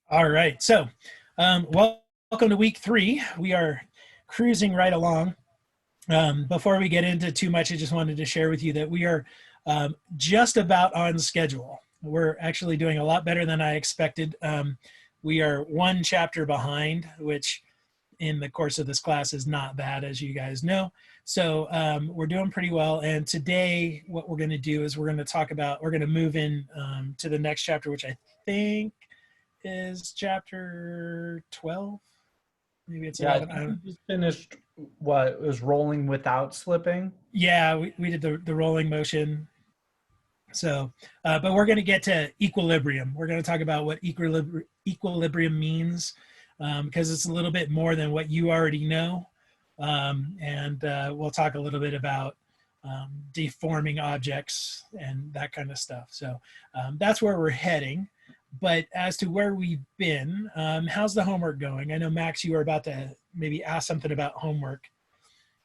All right, so welcome to week 3. We are cruising right along. Before we get into too much, I just wanted to share with you that we are just about on schedule. We're actually doing a lot better than I expected. We are one chapter behind, which in the course of this class is not bad, as you guys know. So we're doing pretty well. And today, what we're going to do is we're going to move in to the next chapter, which I think is chapter 12. Maybe it's 11. I think we just finished what it was rolling without slipping. Yeah, we did the rolling motion. So, but we're going to get to equilibrium. We're going to talk about what equilibrium means because it's a little bit more than what you already know. And we'll talk a little bit about deforming objects and that kind of stuff. So that's where we're heading. But as to where we've been, how's the homework going? I know, Max, you were about to maybe ask something about homework.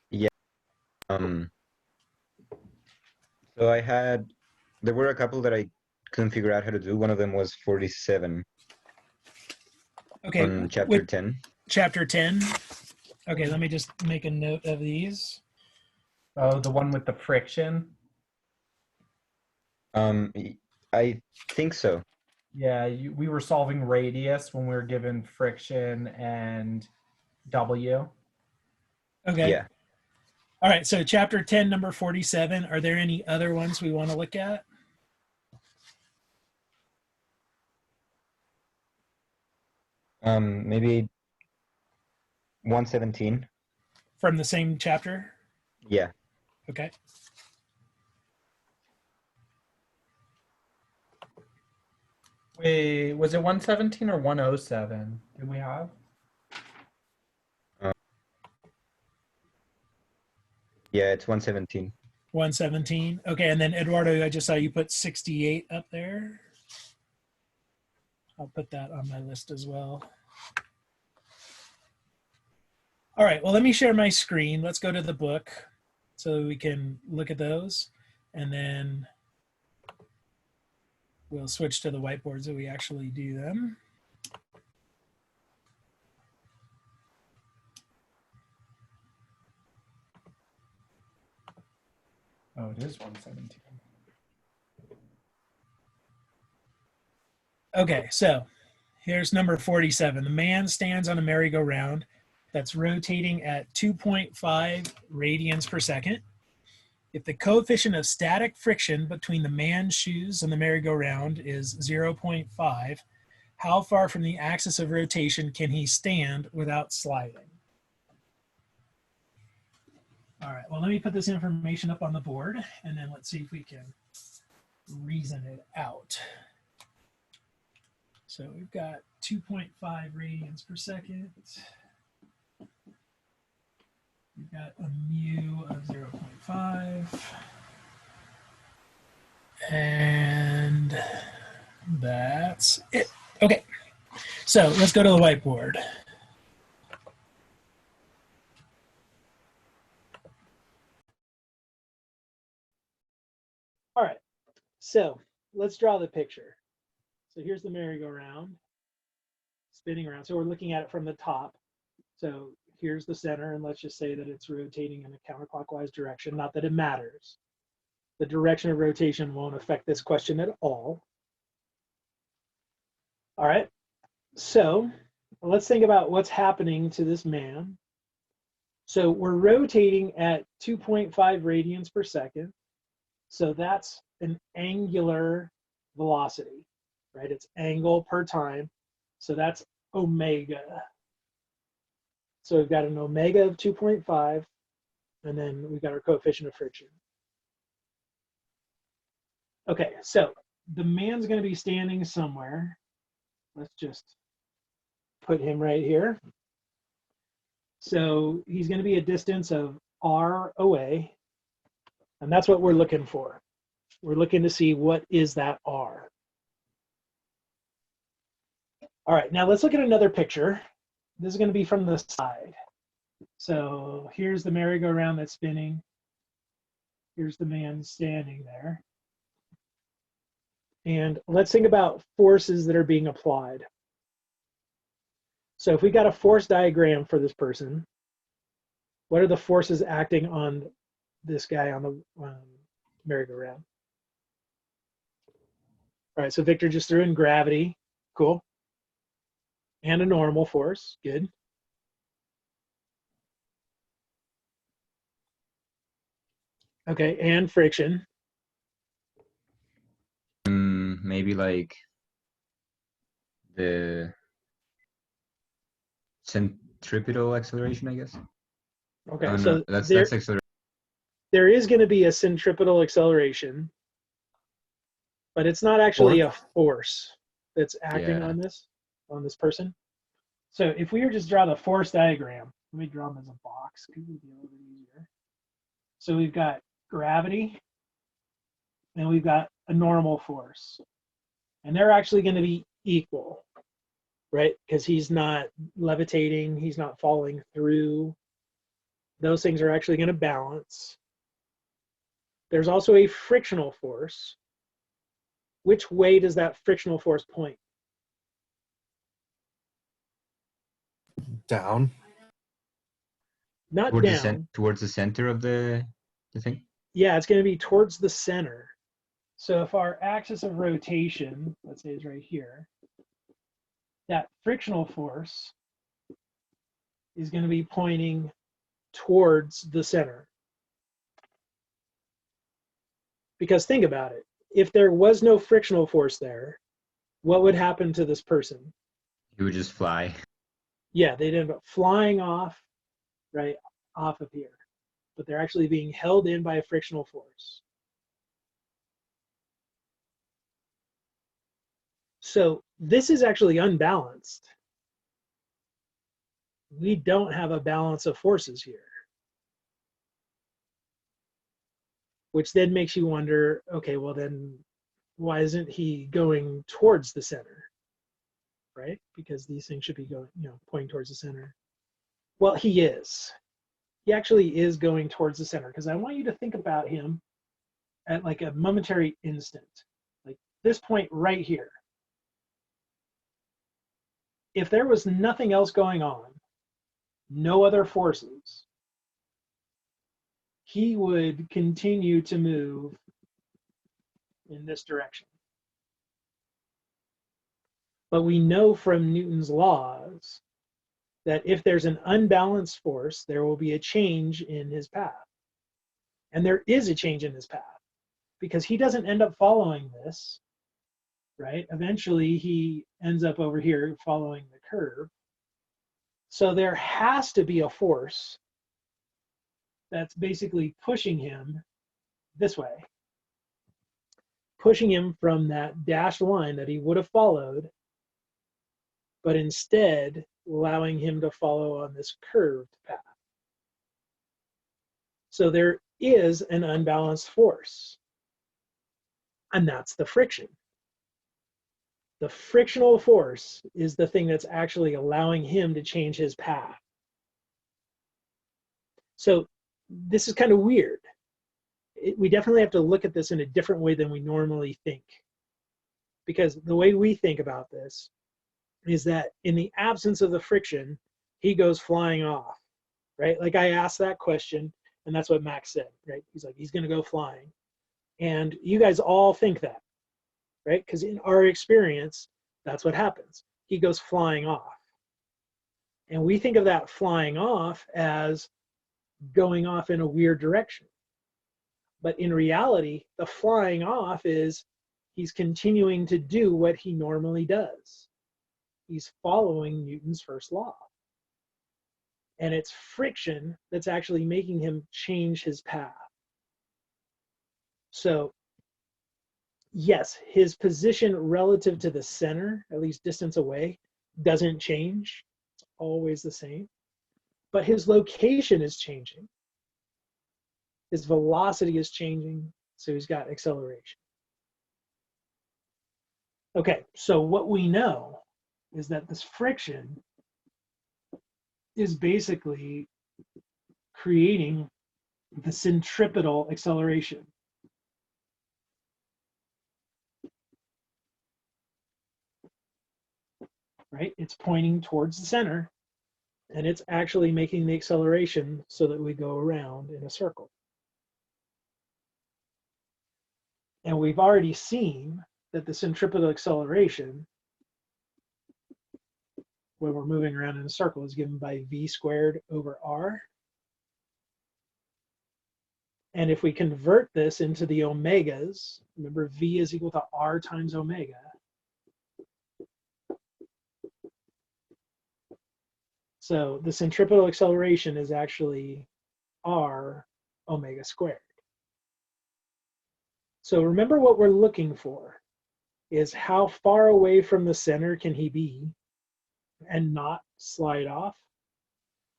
Yeah. So there were a couple that I couldn't figure out how to do. One of them was 47. Okay. On chapter 10. Chapter 10. Okay, let me just make a note of these. Oh, the one with the friction? I think so. Yeah, we were solving radius when we were given friction and W. Okay. Yeah. All right, so chapter 10, number 47. Are there any other ones we want to look at? Maybe 117. From the same chapter? Yeah. Okay. Wait, was it 117 or 107? Did we have? Yeah, it's 117. 117. Okay, and then Eduardo, I just saw you put 68 up there. I'll put that on my list as well. All right, well, let me share my screen. Let's go to the book so we can look at those. And then we'll switch to the whiteboard so we actually do them. Oh, it is 117. Okay, so here's number 47. The man stands on a merry-go-round that's rotating at 2.5 radians per second. If the coefficient of static friction between the man's shoes and the merry-go-round is 0.5, how far from the axis of rotation can he stand without sliding? All right, well, let me put this information up on the board, and then let's see if we can reason it out. So we've got 2.5 radians per second. We've got a mu of 0.5. And that's it. Okay, so let's go to the whiteboard. All right, so let's draw the picture. So here's the merry-go-round spinning around. So we're looking at it from the top. So here's the center, and let's just say that it's rotating in a counterclockwise direction. Not that it matters. The direction of rotation won't affect this question at all. All right, so let's think about what's happening to this man. So we're rotating at 2.5 radians per second. So that's an angular velocity, right? It's angle per time. So that's omega. So we've got an omega of 2.5, and then we've got our coefficient of friction. Okay, so the man's going to be standing somewhere. Let's just put him right here. So he's going to be a distance of r away, and that's what we're looking for. We're looking to see what is that r. All right, now let's look at another picture. This is going to be from the side. So here's the merry-go-round that's spinning. Here's the man standing there. And let's think about forces that are being applied. So if we got a force diagram for this person, what are the forces acting on this guy on the merry-go-round? All right, so Victor just threw in gravity. Cool. And a normal force. Good. Okay, and friction. Maybe like the centripetal acceleration, I guess. Okay, Oh, so no, that's there acceleration. is going to be a centripetal acceleration, but it's not actually a force that's acting Yeah. on this person. So if we were just draw the force diagram, let me draw them as a box because it'd be a little bit easier. So we've got gravity, and we've got a normal force, and they're actually going to be equal, right? Because he's not levitating, he's not falling through. Those things are actually going to balance. There's also a frictional force. Which way does that frictional force point? Down. Not Towards down. towards the center of the thing. Yeah, it's going to be towards the center. So if our axis of rotation, let's say, is right here, that frictional force is going to be pointing towards the center. Because think about it. If there was no frictional force there, what would happen to this person? He would just fly. Yeah, they'd end up flying off, right, off of here. But they're actually being held in by a frictional force. So this is actually unbalanced. We don't have a balance of forces here. Which then makes you wonder, okay, well then why isn't he going towards the center? Right? Because these things should be going, pointing towards the center. Well, he is. He actually is going towards the center because I want you to think about him at like a momentary instant, like this point right here. If there was nothing else going on, no other forces, he would continue to move in this direction. But we know from Newton's laws that if there's an unbalanced force, there will be a change in his path. And there is a change in his path because he doesn't end up following this, right? Eventually he ends up over here following the curve. So there has to be a force that's basically pushing him this way, pushing him from that dashed line that he would have followed, but instead allowing him to follow on this curved path. So there is an unbalanced force, and that's the friction. The frictional force is the thing that's actually allowing him to change his path. So this is kind of weird. We definitely have to look at this in a different way than we normally think. Because the way we think about this is that in the absence of the friction, he goes flying off, right? Like I asked that question, and that's what Max said, right? He's like, he's going to go flying. And you guys all think that, right? Because in our experience, that's what happens. He goes flying off. And we think of that flying off as going off in a weird direction. But in reality, the flying off is he's continuing to do what he normally does. He's following Newton's first law. And it's friction that's actually making him change his path. So yes, his position relative to the center, at least distance away, doesn't change. It's always the same. But his location is changing. His velocity is changing, so he's got acceleration. Okay, so what we know is that this friction is basically creating the centripetal acceleration. right? It's pointing towards the center, and it's actually making the acceleration so that we go around in a circle. And we've already seen that the centripetal acceleration, when we're moving around in a circle, is given by v squared over r. And if we convert this into the omegas, remember v is equal to r times omega. So the centripetal acceleration is actually r omega squared. So remember what we're looking for is how far away from the center can he be and not slide off,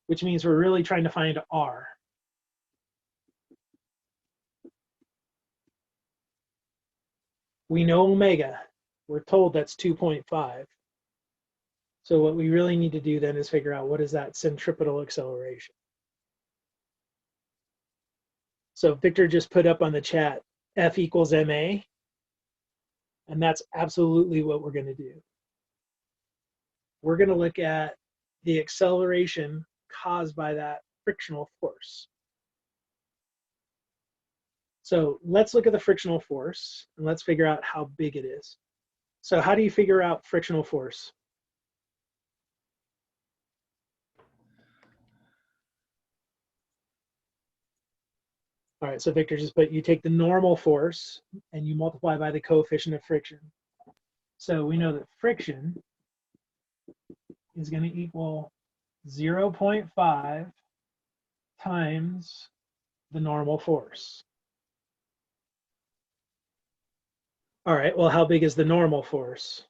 which means we're really trying to find r. We know omega. We're told that's 2.5. So what we really need to do then is figure out what is that centripetal acceleration. So Victor just put up on the chat, F equals ma, and that's absolutely what we're going to do. We're going to look at the acceleration caused by that frictional force. So let's look at the frictional force, and let's figure out how big it is. So how do you figure out frictional force? All right, so Victor just put, you take the normal force and you multiply by the coefficient of friction. So we know that friction is going to equal 0.5 times the normal force. All right, well, how big is the normal force?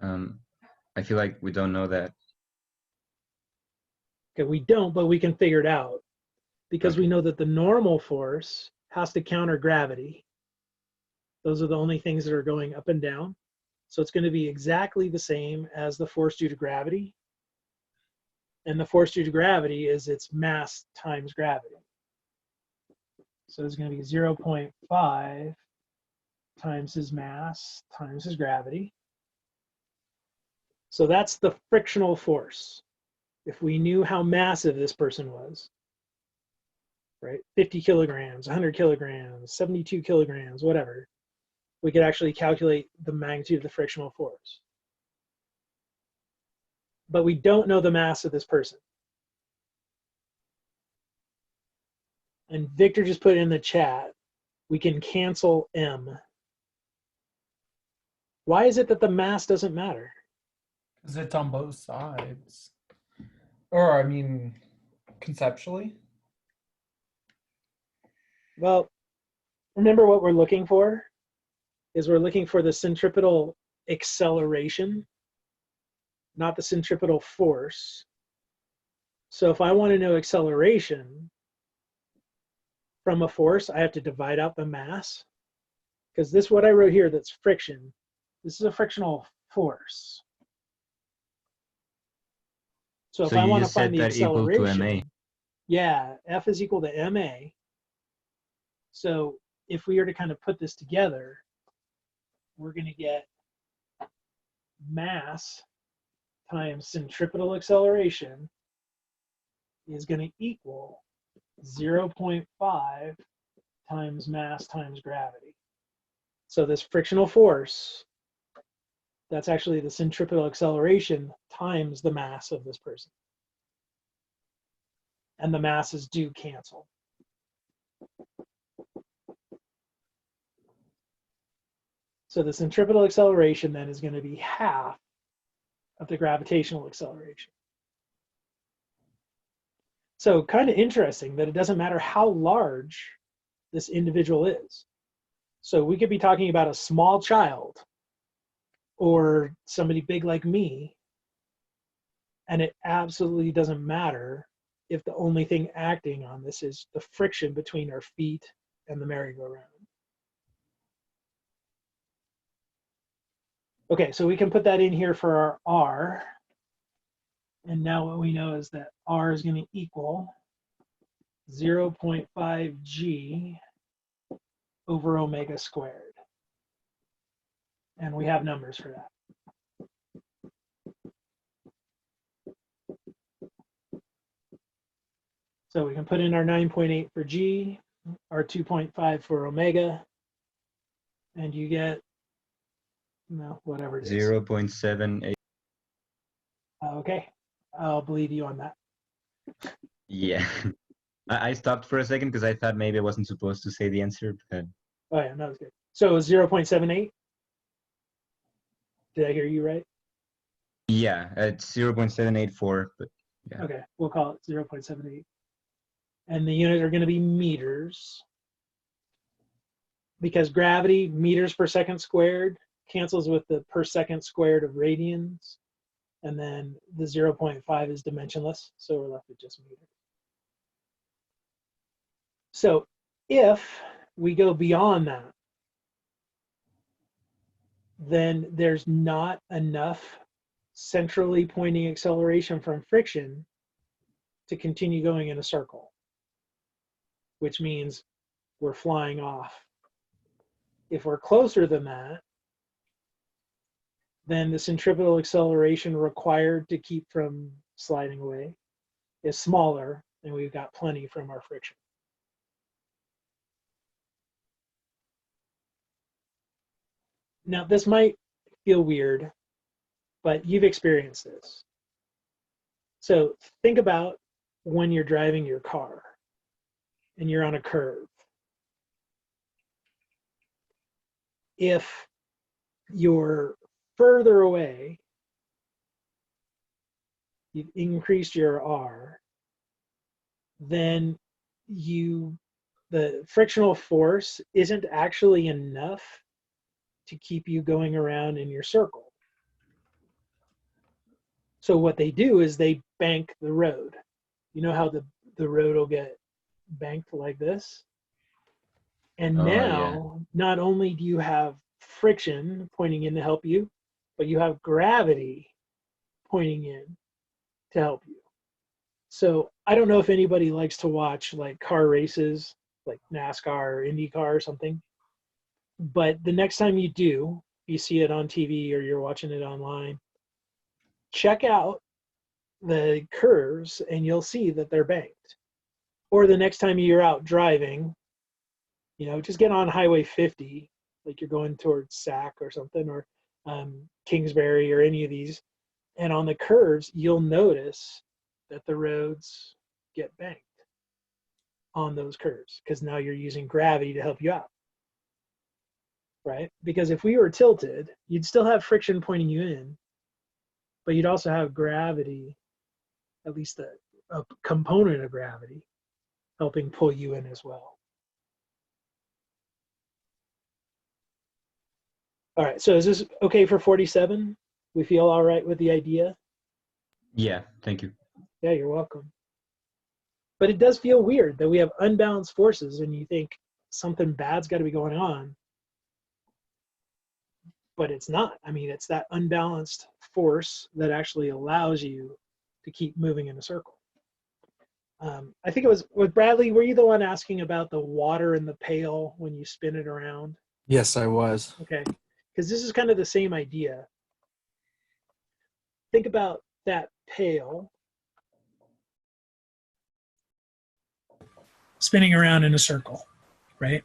I feel like we don't know that. Okay, we don't, but we can figure it out because we know that the normal force has to counter gravity. Those are the only things that are going up and down. So it's going to be exactly the same as the force due to gravity. And the force due to gravity is its mass times gravity. So it's going to be 0.5 times his mass times his gravity. So that's the frictional force. If we knew how massive this person was, right? 50 kilograms, 100 kilograms, 72 kilograms, whatever, we could actually calculate the magnitude of the frictional force. But we don't know the mass of this person. And Victor just put in the chat, we can cancel M. Why is it that the mass doesn't matter? Because it's on both sides. Or, I mean, conceptually. Well, remember what we're looking for is we're looking for the centripetal acceleration, not the centripetal force. So if I want to know acceleration from a force, I have to divide out the mass, because this, what I wrote here, that's friction, this is a frictional force. So if I want to find the acceleration, yeah, F is equal to ma. So if we were to kind of put this together, we're going to get mass times centripetal acceleration is going to equal 0.5 times mass times gravity. So this frictional force, that's actually the centripetal acceleration times the mass of this person. And the masses do cancel. So the centripetal acceleration then is going to be half of the gravitational acceleration. So kind of interesting that it doesn't matter how large this individual is. So we could be talking about a small child or somebody big like me, and it absolutely doesn't matter if the only thing acting on this is the friction between our feet and the merry-go-round. Okay, so we can put that in here for our R. And now what we know is that R is going to equal 0.5 g over omega squared. And we have numbers for that. So we can put in our 9.8 for G, our 2.5 for omega, and you get, no, whatever it is. 0.78. Okay, I'll believe you on that. Yeah. I stopped for a second because I thought maybe I wasn't supposed to say the answer, but Oh yeah, that was good. So it was 0.78. Did I hear you right? yeah, it's 0.784, but yeah. Okay, we'll call it 0.78. And the units are going to be meters. Because gravity, meters per second squared, cancels with the per second squared of radians. And then the 0.5 is dimensionless, so we're left with just meters. So if we go beyond that, then there's not enough centrally pointing acceleration from friction to continue going in a circle, which means we're flying off. If we're closer than that, then the centripetal acceleration required to keep from sliding away is smaller, and we've got plenty from our friction. Now, this might feel weird, but you've experienced this. So think about when you're driving your car and you're on a curve. If you're further away, you've increased your R, then the frictional force isn't actually enough to keep you going around in your circle. So what they do is they bank the road. You know how the road will get banked like this? And Oh, now, not only do you have friction pointing in to help you, but you have gravity pointing in to help you. So I don't know if anybody likes to watch like car races, like NASCAR or IndyCar or something, but the next time you do, you see it on TV or you're watching it online, check out the curves and you'll see that they're banked. Or the next time you're out driving, you know, just get on Highway 50, like you're going towards Sac or something, or Kingsbury or any of these, and on the curves, you'll notice that the roads get banked on those curves because now you're using gravity to help you out, right? Because if we were tilted, you'd still have friction pointing you in, but you'd also have gravity, at least a component of gravity, helping pull you in as well. All right, so is this okay for 47? We feel all right with the idea? yeah, thank you. Yeah, you're welcome. But it does feel weird that we have unbalanced forces and you think something bad's got to be going on, but it's not. I mean, it's that unbalanced force that actually allows you to keep moving in a circle. I think it was with Bradley, were you the one asking about the water in the pail when you spin it around? Yes, I was. Okay, because this is kind of the same idea. Think about that pail spinning around in a circle, right?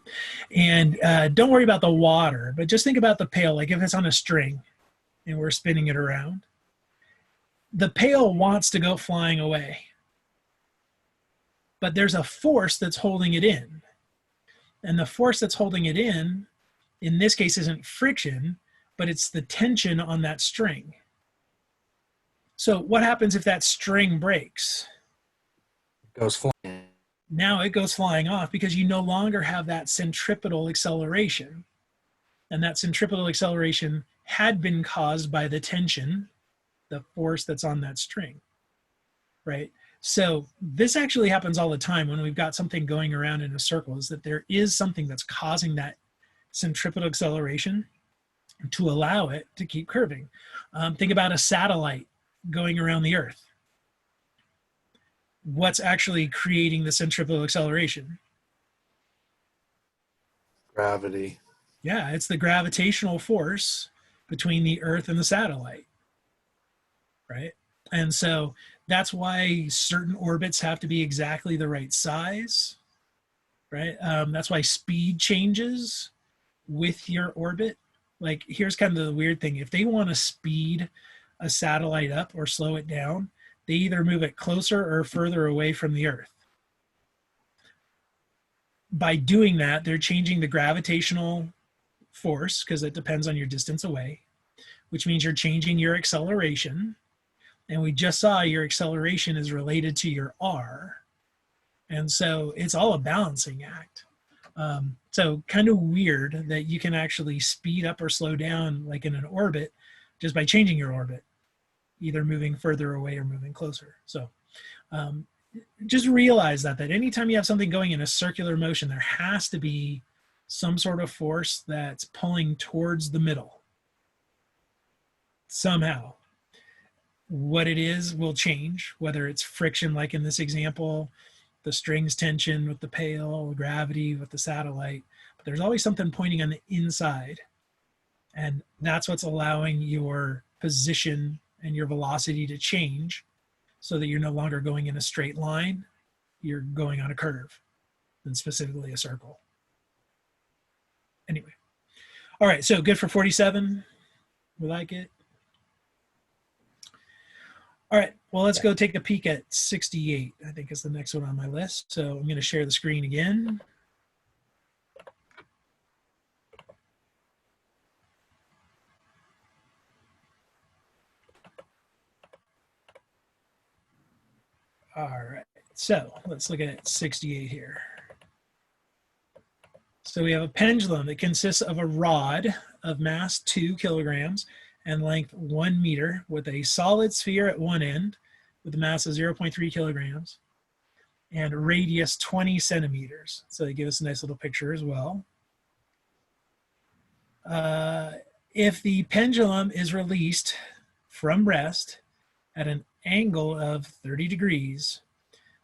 And don't worry about the water, but just think about the pail, like if it's on a string and we're spinning it around. The pail wants to go flying away, but there's a force that's holding it in. And the force that's holding it in this case, isn't friction, but it's the tension on that string. So what happens if that string breaks? It goes flying. Now it goes flying off because you no longer have that centripetal acceleration. And that centripetal acceleration had been caused by the tension, the force that's on that string, right? So this actually happens all the time when we've got something going around in a circle, is that there is something that's causing that centripetal acceleration to allow it to keep curving. Think about a satellite going around the Earth. What's actually creating the centripetal acceleration? Gravity. Yeah, it's the gravitational force between the Earth and the satellite, right? And so that's why certain orbits have to be exactly the right size, right? That's why speed changes with your orbit. Like, here's kind of the weird thing. If they want to speed a satellite up or slow it down, they either move it closer or further away from the Earth. By doing that, they're changing the gravitational force, because it depends on your distance away, which means you're changing your acceleration. And we just saw your acceleration is related to your R. And so it's all a balancing act. So kind of weird that you can actually speed up or slow down like in an orbit just by changing your orbit, either moving further away or moving closer. So just realize that anytime you have something going in a circular motion, there has to be some sort of force that's pulling towards the middle somehow. What it is will change, whether it's friction, like in this example, the strings tension with the pail, gravity with the satellite, but there's always something pointing on the inside. And that's what's allowing your position and your velocity to change, so that you're no longer going in a straight line, you're going on a curve, and specifically a circle. Anyway, all right, so good for 47. We like it. All right, well, let's go take a peek at 68, I think is the next one on my list. So I'm going to share the screen again. All right, so let's look at 68 here. So we have a pendulum that consists of a rod of mass 2 kilograms and length 1 meter with a solid sphere at one end with a mass of 0.3 kilograms and radius 20 centimeters. So they give us a nice little picture as well. If the pendulum is released from rest at an angle of 30 degrees,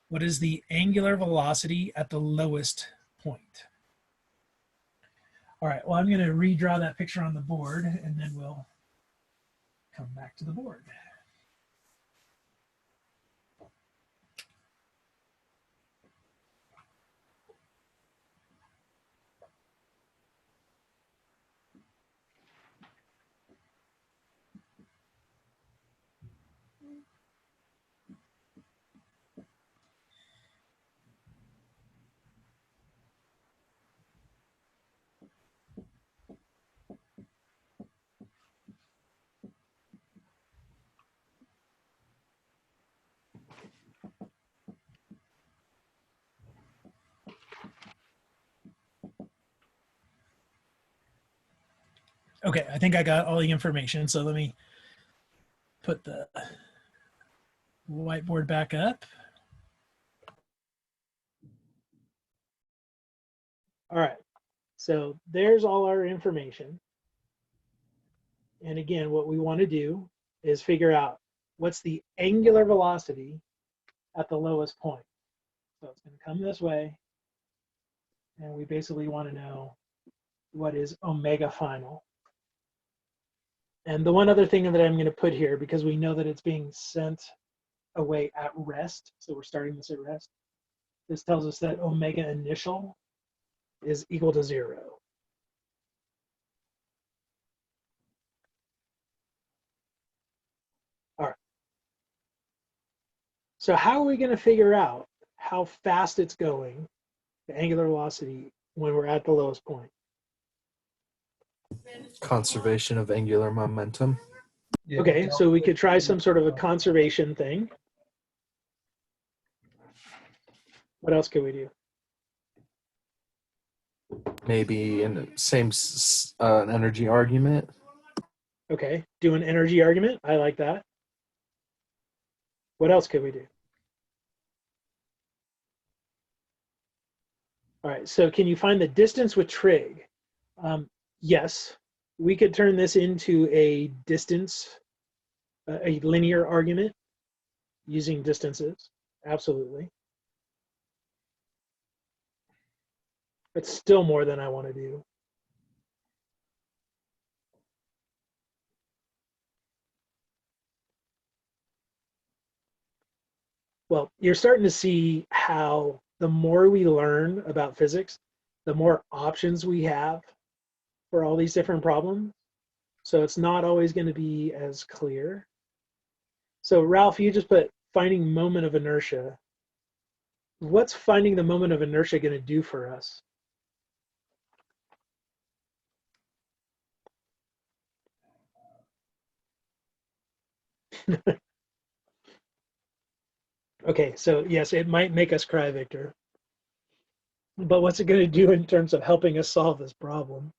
what is the angular velocity at the lowest point? All right, well, I'm going to redraw that picture on the board, and then we'll come back to the board. Okay, I think I got all the information, so let me put the whiteboard back up. All right, so there's all our information. And again, what we want to do is figure out what's the angular velocity at the lowest point. So it's going to come this way, and we basically want to know what is omega final. And the one other thing that I'm going to put here, because we know that it's being sent away at rest, so we're starting this at rest, this tells us that omega initial is equal to 0. All right. So how are we going to figure out how fast it's going, the angular velocity, when we're at the lowest point? Conservation of angular momentum. Okay, so we could try some sort of a conservation thing. What else could we do? Maybe in the same an energy argument. Okay, do an energy argument. I like that. What else could we do? All right, so can you find the distance with trig? Yes, we could turn this into a distance, a linear argument using distances. Absolutely. It's still more than I want to do. well, you're starting to see how the more we learn about physics, the more options we have for all these different problems. So it's not always going to be as clear. So Ralph, you just put finding moment of inertia. What's finding the moment of inertia going to do for us? Okay, so yes, it might make us cry, Victor. But what's it going to do in terms of helping us solve this problem?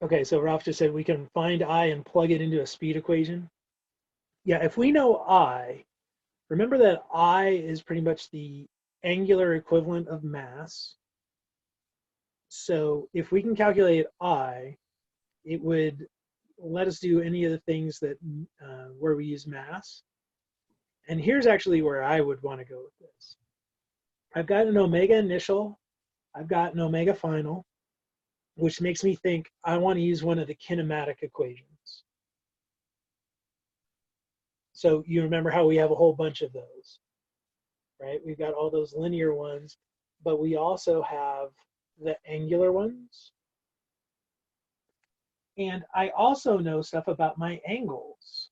Okay, so Ralph just said we can find I and plug it into a speed equation. Yeah, if we know I, remember that I is pretty much the angular equivalent of mass. So if we can calculate I, it would let us do any of the things that where we use mass. And here's actually where I would want to go with this. I've got an omega initial, I've got an omega final, which makes me think I want to use one of the kinematic equations. So you remember how we have a whole bunch of those, right? We've got all those linear ones, but we also have the angular ones. And I also know stuff about my angles.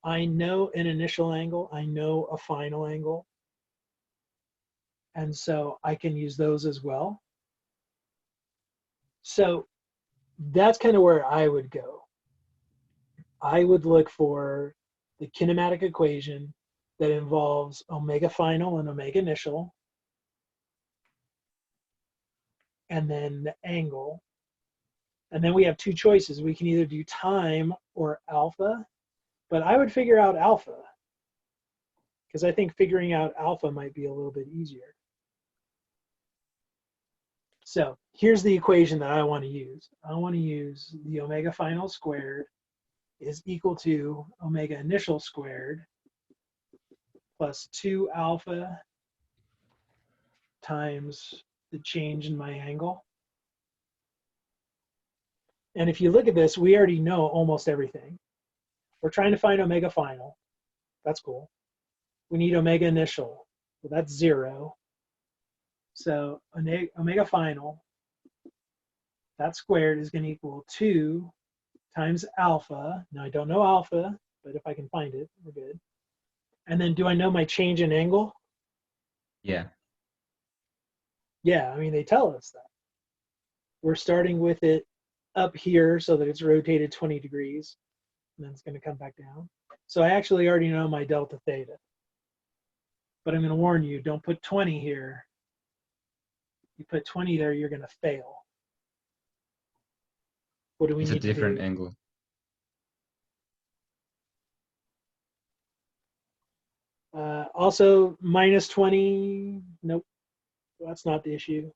I know an initial angle, I know a final angle. And so I can use those as well. So that's kind of where I would go. I would look for the kinematic equation that involves omega final and omega initial, and then the angle. And then we have two choices. We can either do time or alpha, but I would figure out alpha because I think figuring out alpha might be a little bit easier. So here's the equation that I want to use. I want to use the omega final squared is equal to omega initial squared plus 2 alpha times the change in my angle. And if you look at this, we already know almost everything. We're trying to find omega final. That's cool. We need omega initial. Well, that's 0. So omega final, that squared is going to equal 2 times alpha. Now I don't know alpha, but if I can find it, we're good. And then do I know my change in angle? Yeah. Yeah, I mean, they tell us that. We're starting with it up here so that it's rotated 20 degrees, and then it's going to come back down. So I actually already know my delta theta. But I'm going to warn you, don't put 20 here. You put 20 there, you're going to fail. What do we It's a need to different do? angle. Also, minus 20, nope, that's not the issue.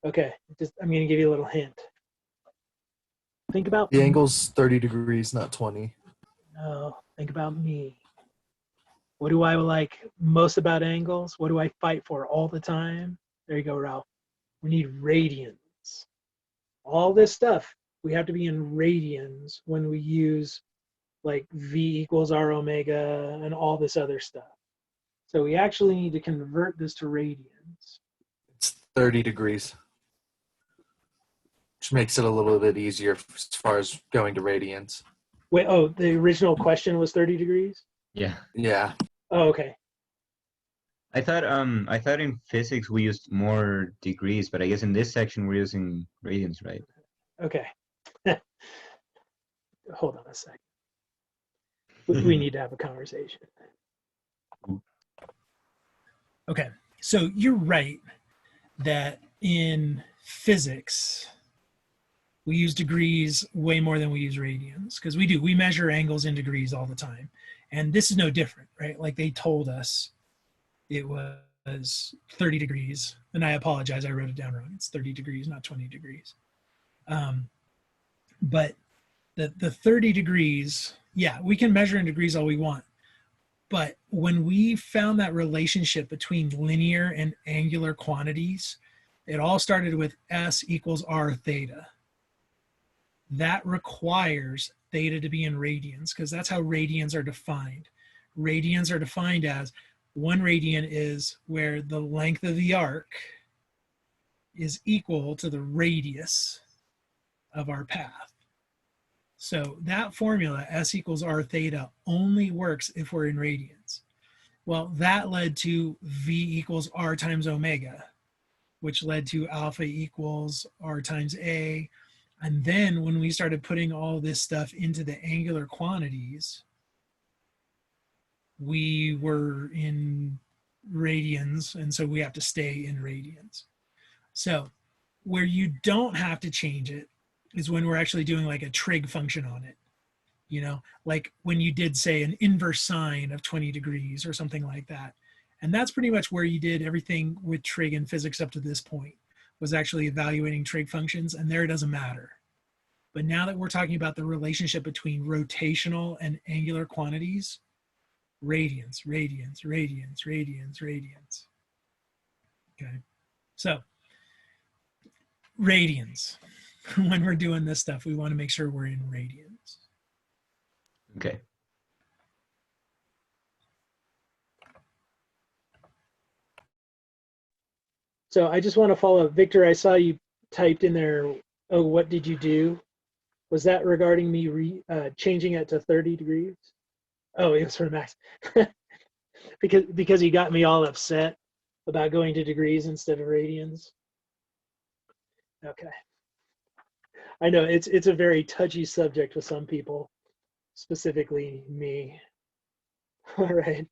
Okay, I'm going to give you a little hint. Think about The angle's 30 degrees, not 20. No, think about me. What do I like most about angles? What do I fight for all the time? There you go, Ralph. We need radians. All this stuff, we have to be in radians when we use like V equals R omega and all this other stuff. So we actually need to convert this to radians. It's 30 degrees, which makes it a little bit easier as far as going to radians. Wait, oh, the original question was 30 degrees? Yeah. Yeah. Oh, okay. I thought in physics we used more degrees, but I guess in this section we're using radians, right? Okay. Hold on a second. We need to have a conversation. Okay, so you're right that in physics, we use degrees way more than we use radians, because we measure angles in degrees all the time. And this is no different, right? Like they told us it was 30 degrees, and I apologize, I wrote it down wrong. It's 30 degrees, not 20 degrees. But the 30 degrees yeah, we can measure in degrees all we want. But when we found that relationship between linear and angular quantities, it all started with S equals R theta. That requires theta to be in radians, because that's how radians are defined. Radians are defined as 1 radian is where the length of the arc is equal to the radius of our path. So that formula, S equals R theta, only works if we're in radians. Well, that led to V equals R times omega, which led to alpha equals R times A. And then when we started putting all this stuff into the angular quantities, we were in radians, and so we have to stay in radians. So where you don't have to change it is when we're actually doing like a trig function on it. You know, like when you did say an inverse sine of 20 degrees or something like that. And that's pretty much where you did everything with trig in physics up to this point, was actually evaluating trig functions, and there it doesn't matter. But now that we're talking about the relationship between rotational and angular quantities, radians, radians, radians, radians, radians. Okay, so radians. When we're doing this stuff, we want to make sure we're in radians. Okay. So I just want to follow up. Victor, I saw you typed in there, oh, what did you do? Was that regarding me changing it to 30 degrees? Oh, it was for Max. because he got me all upset about going to degrees instead of radians. Okay. I know it's a very touchy subject with some people, specifically me. All right.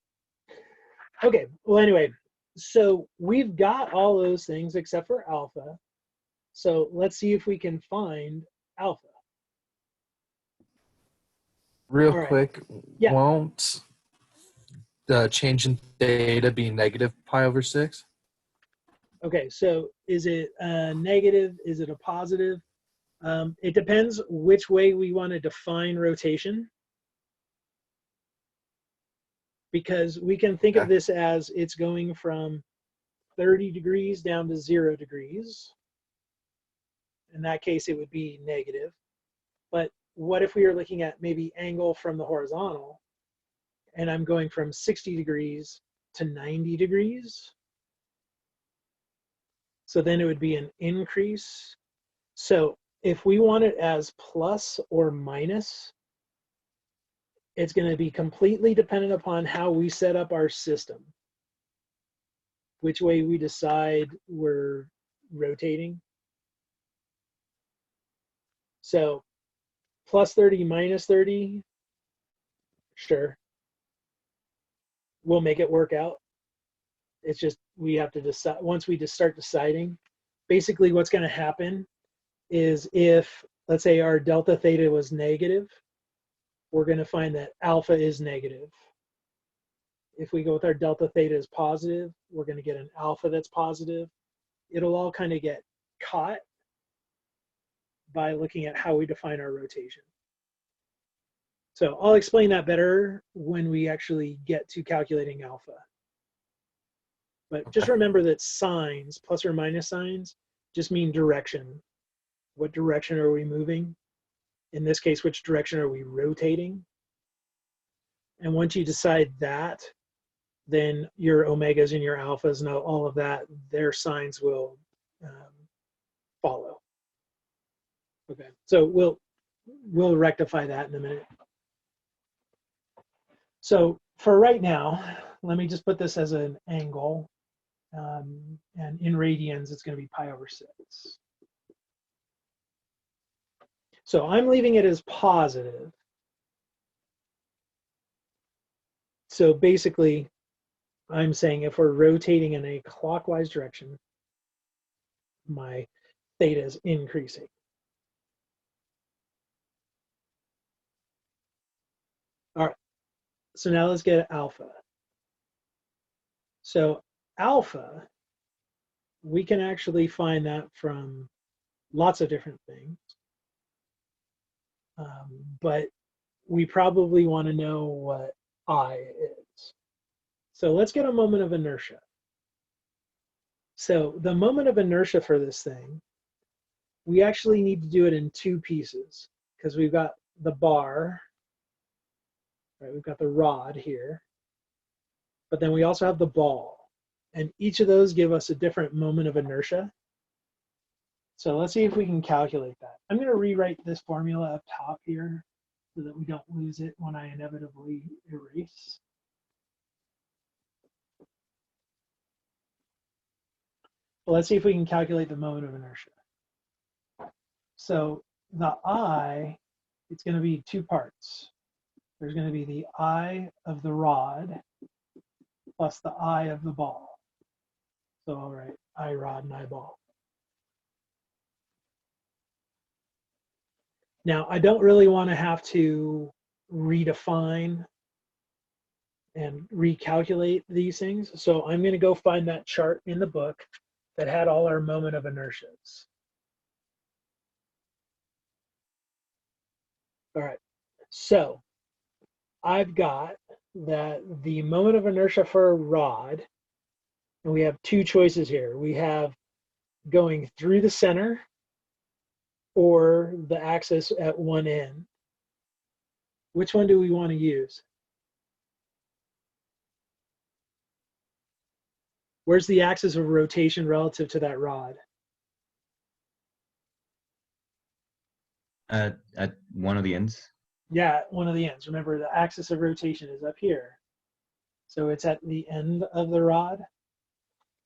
Okay, well, anyway, so we've got all those things except for alpha. So let's see if we can find alpha. Real All right. quick, Yeah. won't the change in theta be negative pi over 6? Okay, so is it a negative? Is it a positive? It depends which way we want to define rotation. Because we can think of this as it's going from 30 degrees down to 0 degrees. In that case, it would be negative. But what if we are looking at maybe angle from the horizontal, and I'm going from 60 degrees to 90 degrees? So then it would be an increase. So if we want it as plus or minus, it's going to be completely dependent upon how we set up our system, which way we decide we're rotating. So plus 30, minus 30, sure. We'll make it work out. It's just we have to decide, once we just start deciding, basically what's going to happen is if, let's say our delta theta was negative, we're going to find that alpha is negative. If we go with our delta theta as positive, we're going to get an alpha that's positive. It'll all kind of get caught by looking at how we define our rotation. So I'll explain that better when we actually get to calculating alpha. But just remember that signs, plus or minus signs, just mean direction. What direction are we moving? In this case, which direction are we rotating? And once you decide that, then your omegas and your alphas and all of that, their signs will follow. Okay, so we'll rectify that in a minute. So for right now, let me just put this as an angle. And in radians, it's going to be pi over 6. So I'm leaving it as positive. So basically, I'm saying if we're rotating in a clockwise direction, my theta is increasing. All right, so now let's get alpha. So alpha, we can actually find that from lots of different things. But we probably want to know what I is. So let's get a moment of inertia. So the moment of inertia for this thing, we actually need to do it in two pieces because we've got the bar, right? We've got the rod here, but then we also have the ball. And each of those give us a different moment of inertia. So let's see if we can calculate that. I'm going to rewrite this formula up top here so that we don't lose it when I inevitably erase. Well, let's see if we can calculate the moment of inertia. So the I, it's going to be two parts. There's going to be the I of the rod plus the I of the ball. So I'll write I rod and I ball. Now, I don't really want to have to redefine and recalculate these things. So I'm going to go find that chart in the book that had all our moment of inertias. All right, so I've got that the moment of inertia for a rod, and we have two choices here. We have going through the center or the axis at one end. Which one do we want to use? Where's the axis of rotation relative to that rod? At one of the ends. Yeah, one of the ends. Remember, the axis of rotation is up here. So it's at the end of the rod.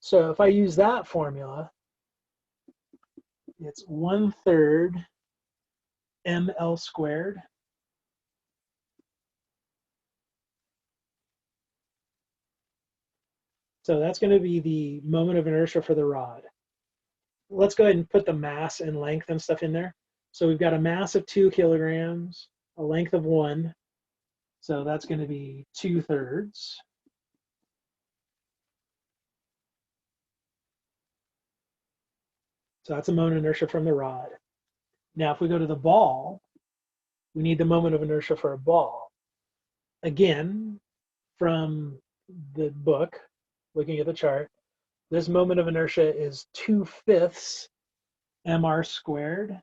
So if I use that formula, it's 1/3 ml squared. So that's going to be the moment of inertia for the rod. Let's go ahead and put the mass and length and stuff in there. So we've got a mass of 2 kilograms, a length of 1. So that's going to be 2/3. So that's a moment of inertia from the rod. Now, if we go to the ball, we need the moment of inertia for a ball. Again, from the book, looking at the chart, this moment of inertia is 2/5 mr squared.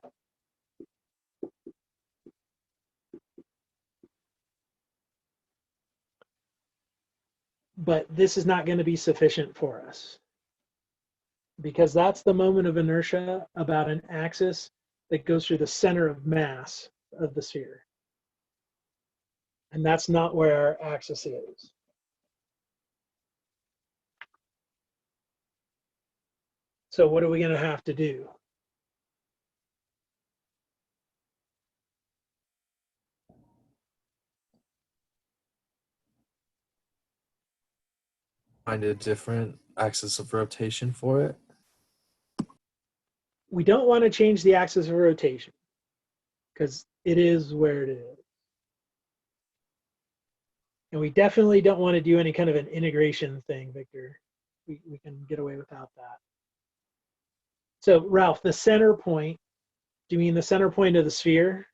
But this is not going to be sufficient for us because that's the moment of inertia about an axis that goes through the center of mass of the sphere. And that's not where our axis is. So what are we going to have to do? Find a different axis of rotation for it. We don't want to change the axis of rotation because it is where it is. And we definitely don't want to do any kind of an integration thing, Victor. We can get away without that. So Ralph, the center point, do you mean the center point of the sphere?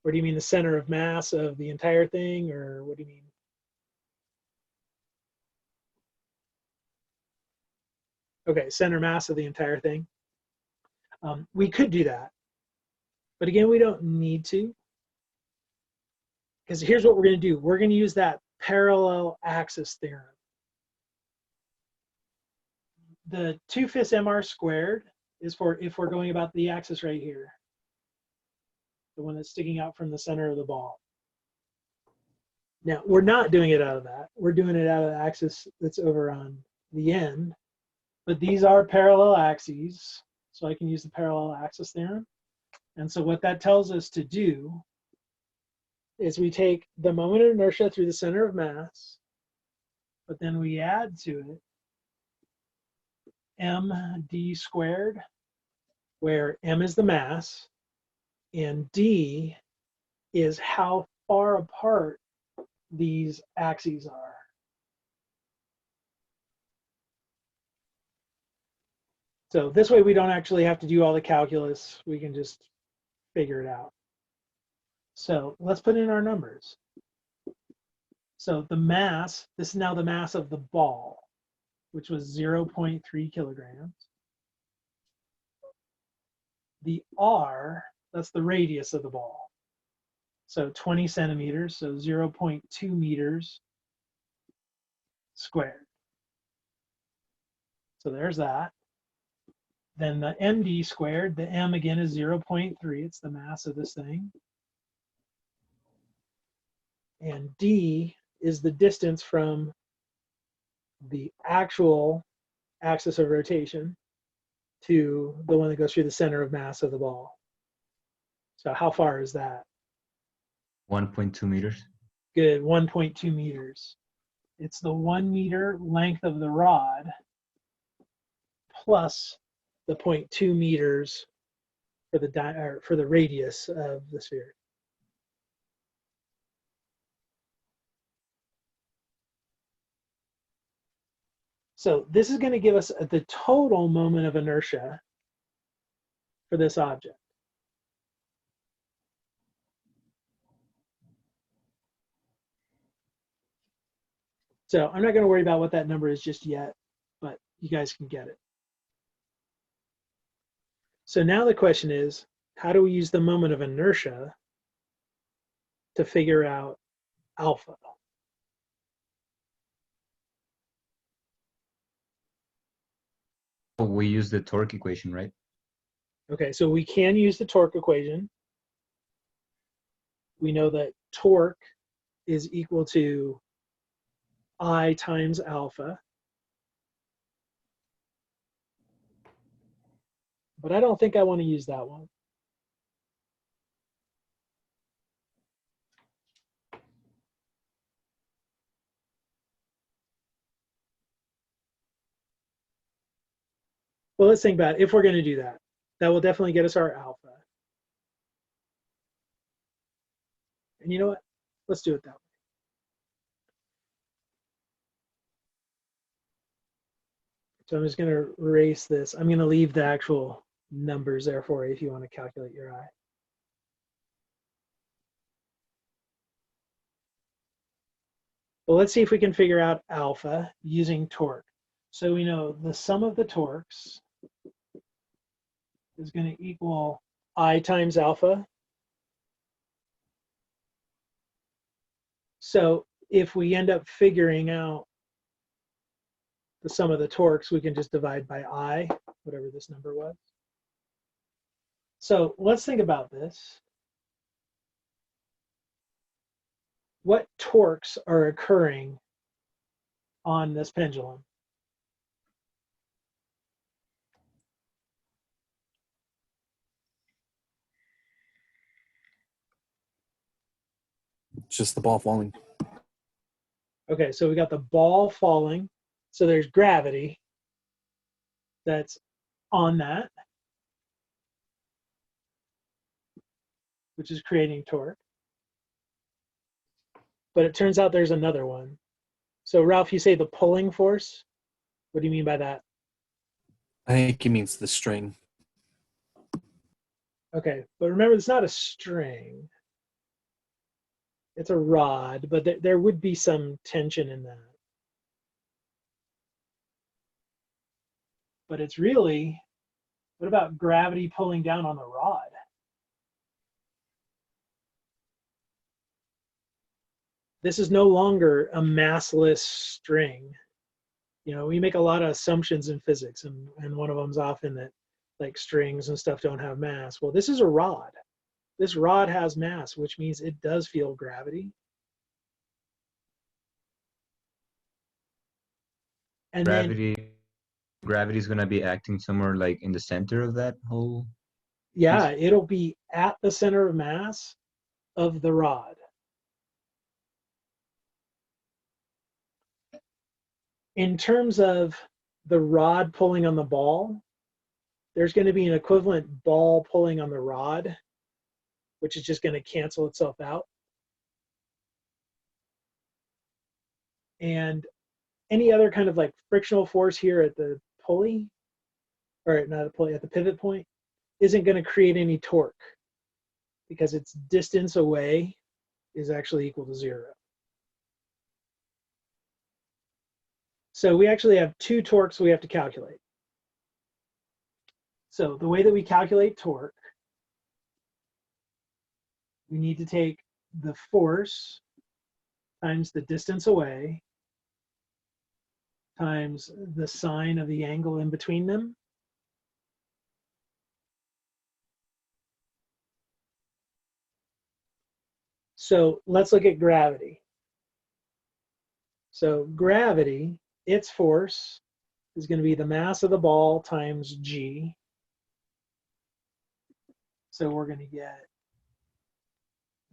Or do you mean the center of mass of the entire thing? Or what do you mean? Okay, center mass of the entire thing. We could do that. But again, we don't need to. Because here's what we're going to do. We're going to use that parallel axis theorem. The 2/5 mr squared is for if we're going about the axis right here. The one that's sticking out from the center of the ball. Now, we're not doing it out of that. We're doing it out of the axis that's over on the end. But these are parallel axes, so I can use the parallel axis theorem. And so what that tells us to do is we take the moment of inertia through the center of mass, but then we add to it md squared, where m is the mass, and d is how far apart these axes are. So this way we don't actually have to do all the calculus. We can just figure it out. So let's put in our numbers. So the mass, this is now the mass of the ball, which was 0.3 kilograms. The R, that's the radius of the ball. So 20 centimeters, so 0.2 meters squared. So there's that. Then the MD squared, the M again is 0.3, it's the mass of this thing. And D is the distance from the actual axis of rotation to the one that goes through the center of mass of the ball. So how far is that? 1.2 meters. Good, 1.2 meters. It's the 1 meter length of the rod plus the 0.2 meters for the radius of the sphere. So this is going to give us the total moment of inertia for this object. So I'm not going to worry about what that number is just yet, but you guys can get it. So now the question is, how do we use the moment of inertia to figure out alpha? Oh, we use the torque equation, right? Okay, so we can use the torque equation. We know that torque is equal to I times alpha. But I don't think I want to use that one. Well, let's think about it. If we're going to do that, that will definitely get us our alpha. And you know what? Let's do it that way. So I'm just going to erase this. I'm going to leave the actual numbers there for you if you want to calculate your I. Well, let's see if we can figure out alpha using torque. So we know the sum of the torques is going to equal I times alpha. So if we end up figuring out the sum of the torques, we can just divide by I, whatever this number was. So let's think about this. What torques are occurring on this pendulum? It's just the ball falling. Okay, so we got the ball falling. So there's gravity that's on that, which is creating torque. But it turns out there's another one. So Ralph, you say the pulling force? What do you mean by that? I think he means the string. Okay, but remember, it's not a string. It's a rod, but there would be some tension in that. But it's really, what about gravity pulling down on the rod? This is no longer a massless string. You know, we make a lot of assumptions in physics, and one of them is often that like strings and stuff don't have mass. Well, this is a rod. This rod has mass, which means it does feel gravity. And Gravity is gonna be acting somewhere like in the center of that whole. yeah, it'll be at the center of mass of the rod. In terms of the rod pulling on the ball, there's going to be an equivalent ball pulling on the rod, which is just going to cancel itself out. And any other kind of like frictional force here at the pulley, or not a pulley, at the pivot point, isn't going to create any torque. because its distance away is actually equal to 0. So we actually have two torques we have to calculate. So the way that we calculate torque, we need to take the force times the distance away times the sine of the angle in between them. So let's look at gravity. So gravity, its force is going to be the mass of the ball times g. So we're going to get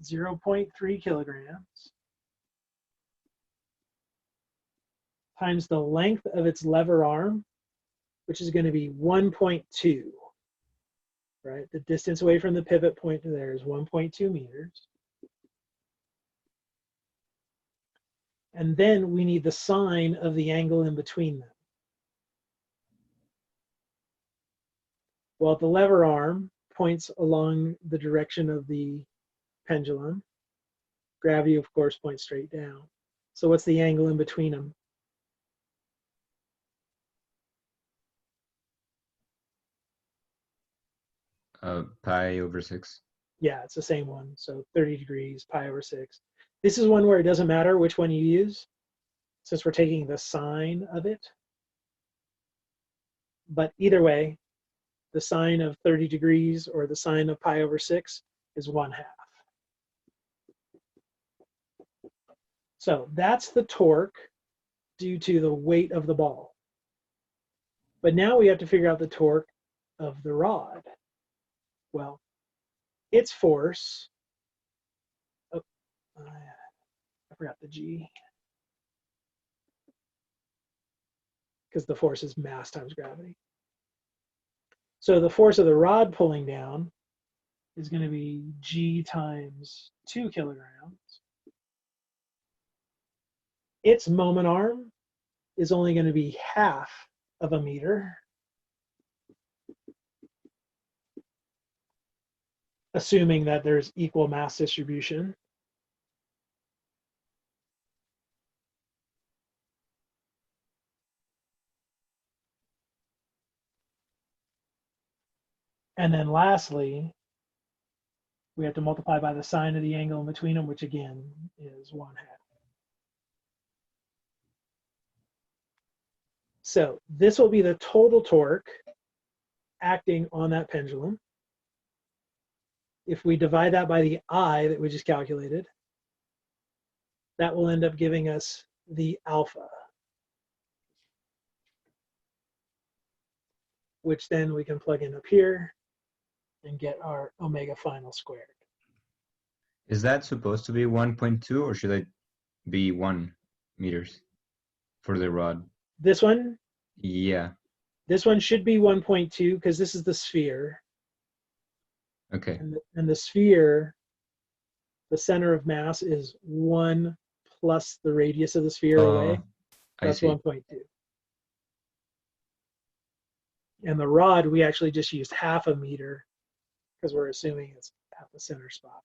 0.3 kilograms times the length of its lever arm, which is going to be 1.2, right? The distance away from the pivot point to there is 1.2 meters. And then we need the sine of the angle in between them. Well, the lever arm points along the direction of the pendulum. Gravity, of course, points straight down. So what's the angle in between them? Pi over 6. Yeah, it's the same one. So 30 degrees, pi over 6. This is one where it doesn't matter which one you use, since we're taking the sine of it. But either way, the sine of 30 degrees or the sine of pi over 6 is 1/2. So that's the torque due to the weight of the ball. But now we have to figure out the torque of the rod. Well, its force, oh, I forgot the G, because the force is mass times gravity. So the force of the rod pulling down is going to be G times 2 kilograms. Its moment arm is only going to be 1/2 of a meter, assuming that there's equal mass distribution. And then lastly, we have to multiply by the sine of the angle in between them, which again is 1/2. So this will be the total torque acting on that pendulum. If we divide that by the I that we just calculated, that will end up giving us the alpha, which then we can plug in up here and get our omega final squared. Is that supposed to be 1.2 or should it be 1 meters for the rod? This one Yeah. should be 1.2 because this is the sphere. Okay. And the sphere, the center of mass is 1 plus the radius of the sphere away. That's 1.2. And the rod, we actually just used 1/2 a meter because we're assuming it's at the center spot.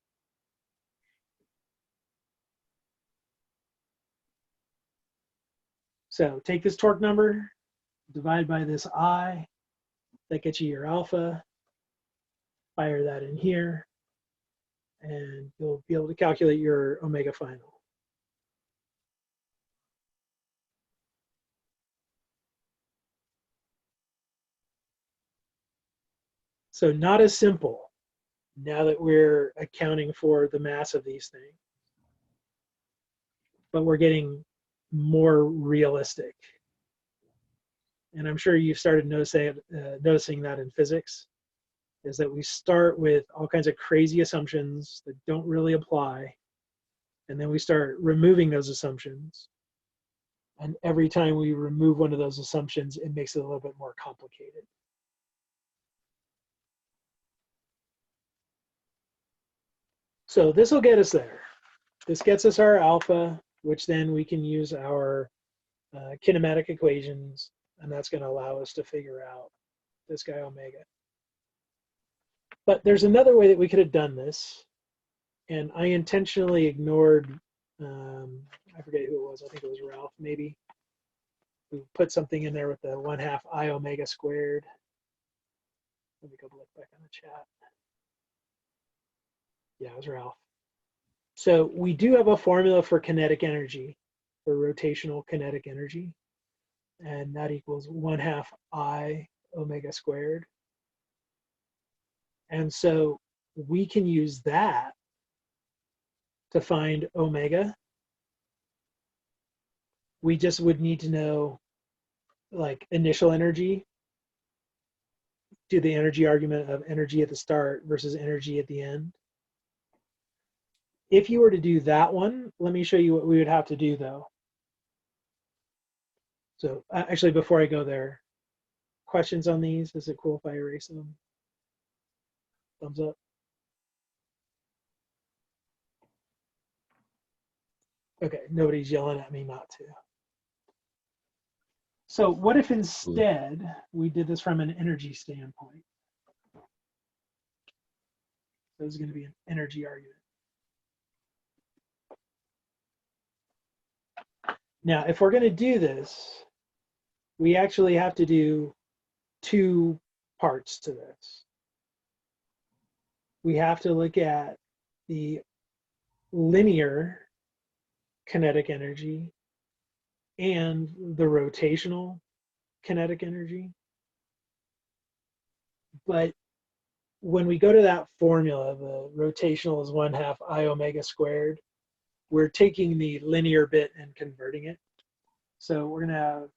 So take this torque number, divide by this I, that gets you your alpha, fire that in here, and you'll be able to calculate your omega final. So not as simple now that we're accounting for the mass of these things, but we're getting more realistic. And I'm sure you've started noticing that in physics, is that we start with all kinds of crazy assumptions that don't really apply, and then we start removing those assumptions. And every time we remove one of those assumptions, it makes it a little bit more complicated. So this will get us there. This gets us our alpha, which then we can use our kinematic equations, and that's going to allow us to figure out this guy omega. But there's another way that we could have done this, and I intentionally ignored, I forget who it was, I think it was Ralph maybe, who put something in there with the 1/2 I omega squared. Let me go look back on the chat. Yeah, it was Ralph. So we do have a formula for kinetic energy, for rotational kinetic energy, and that equals 1/2 I omega squared. And so we can use that to find omega. We just would need to know like initial energy, do the energy argument of energy at the start versus energy at the end. If you were to do that one, let me show you what we would have to do though. So actually, before I go there, questions on these? Is it cool if I erase them? Thumbs up. Okay, nobody's yelling at me not to. So what if instead we did this from an energy standpoint? So this is going to be an energy argument. Now, if we're going to do this, we actually have to do two parts to this. We have to look at the linear kinetic energy and the rotational kinetic energy. But when we go to that formula, the rotational is 1/2 I omega squared, we're taking the linear bit and converting it. So we're going to have,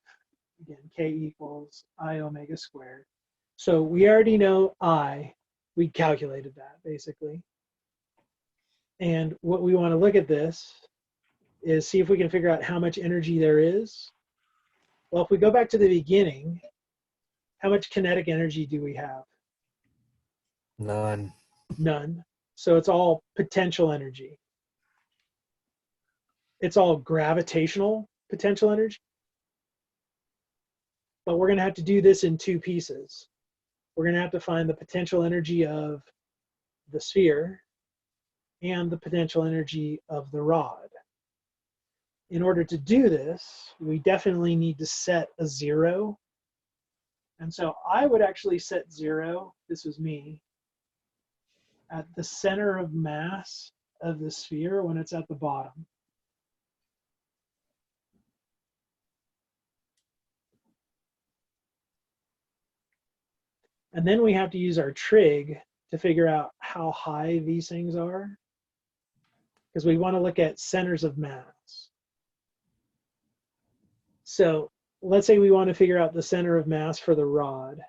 again, K equals I omega squared. So we already know I, we calculated that basically. And what we want to look at this is see if we can figure out how much energy there is. Well, if we go back to the beginning, how much kinetic energy do we have? None. None. So it's all potential energy. It's all gravitational potential energy. But we're going to have to do this in two pieces. We're going to have to find the potential energy of the sphere and the potential energy of the rod. In order to do this, we definitely need to set a 0. And so I would actually set 0, this was me, at the center of mass of the sphere when it's at the bottom. And then we have to use our trig to figure out how high these things are, because we want to look at centers of mass. So let's say we want to figure out the center of mass for the rod.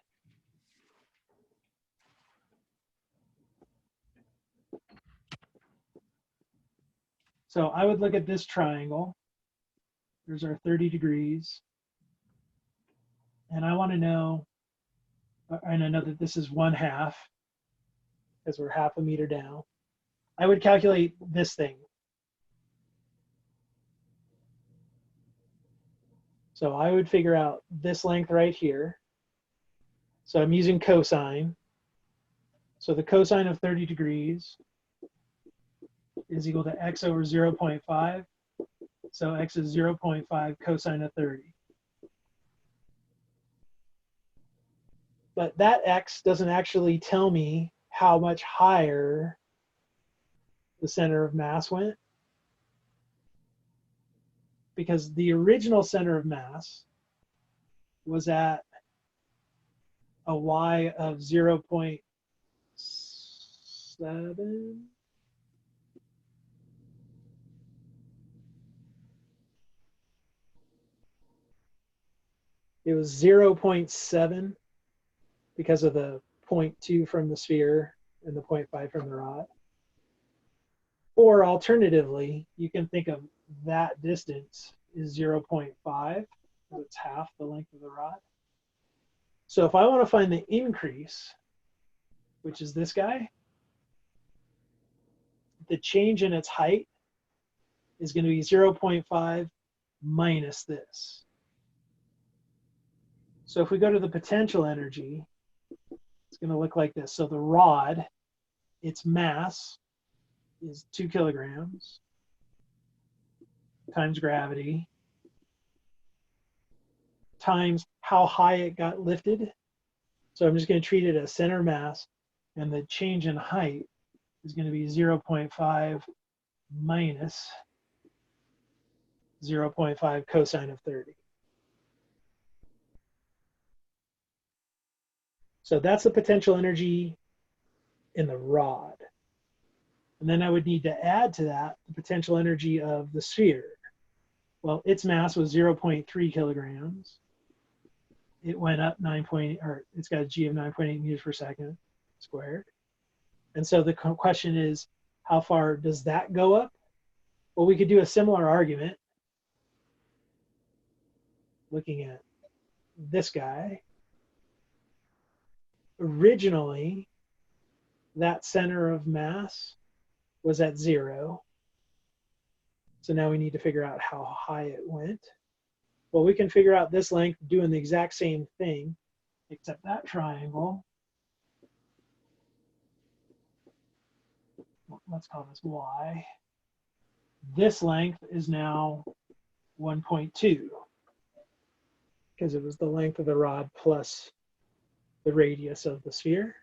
So I would look at this triangle. There's our 30 degrees. And I want to know, and I know that this is 1/2, because we're 1/2 meter down. I would calculate this thing. So I would figure out this length right here. So I'm using cosine. So the cosine of 30 degrees is equal to x over 0.5. So x is 0.5 cosine of 30. But that x doesn't actually tell me how much higher the center of mass went, because the original center of mass was at a y of 0.7. It was 0.7 because of the 0.2 from the sphere and the 0.5 from the rod. Or alternatively, you can think of that distance is 0.5, so it's half the length of the rod. So if I want to find the increase, which is this guy, the change in its height is going to be 0.5 minus this. So if we go to the potential energy, it's going to look like this. So the rod, its mass is 2 kilograms times gravity times how high it got lifted. So I'm just going to treat it as center mass, and the change in height is going to be 0.5 minus 0.5 cosine of 30. So that's the potential energy in the rod. And then I would need to add to that the potential energy of the sphere. Well, its mass was 0.3 kilograms. It went up it's got a g of 9.8 meters per second squared. And so the question is, how far does that go up? Well, we could do a similar argument looking at this guy. Originally, that center of mass was at 0. So now we need to figure out how high it went. Well, we can figure out this length doing the exact same thing, except that triangle, let's call this y. This length is now 1.2 because it was the length of the rod plus the radius of the sphere.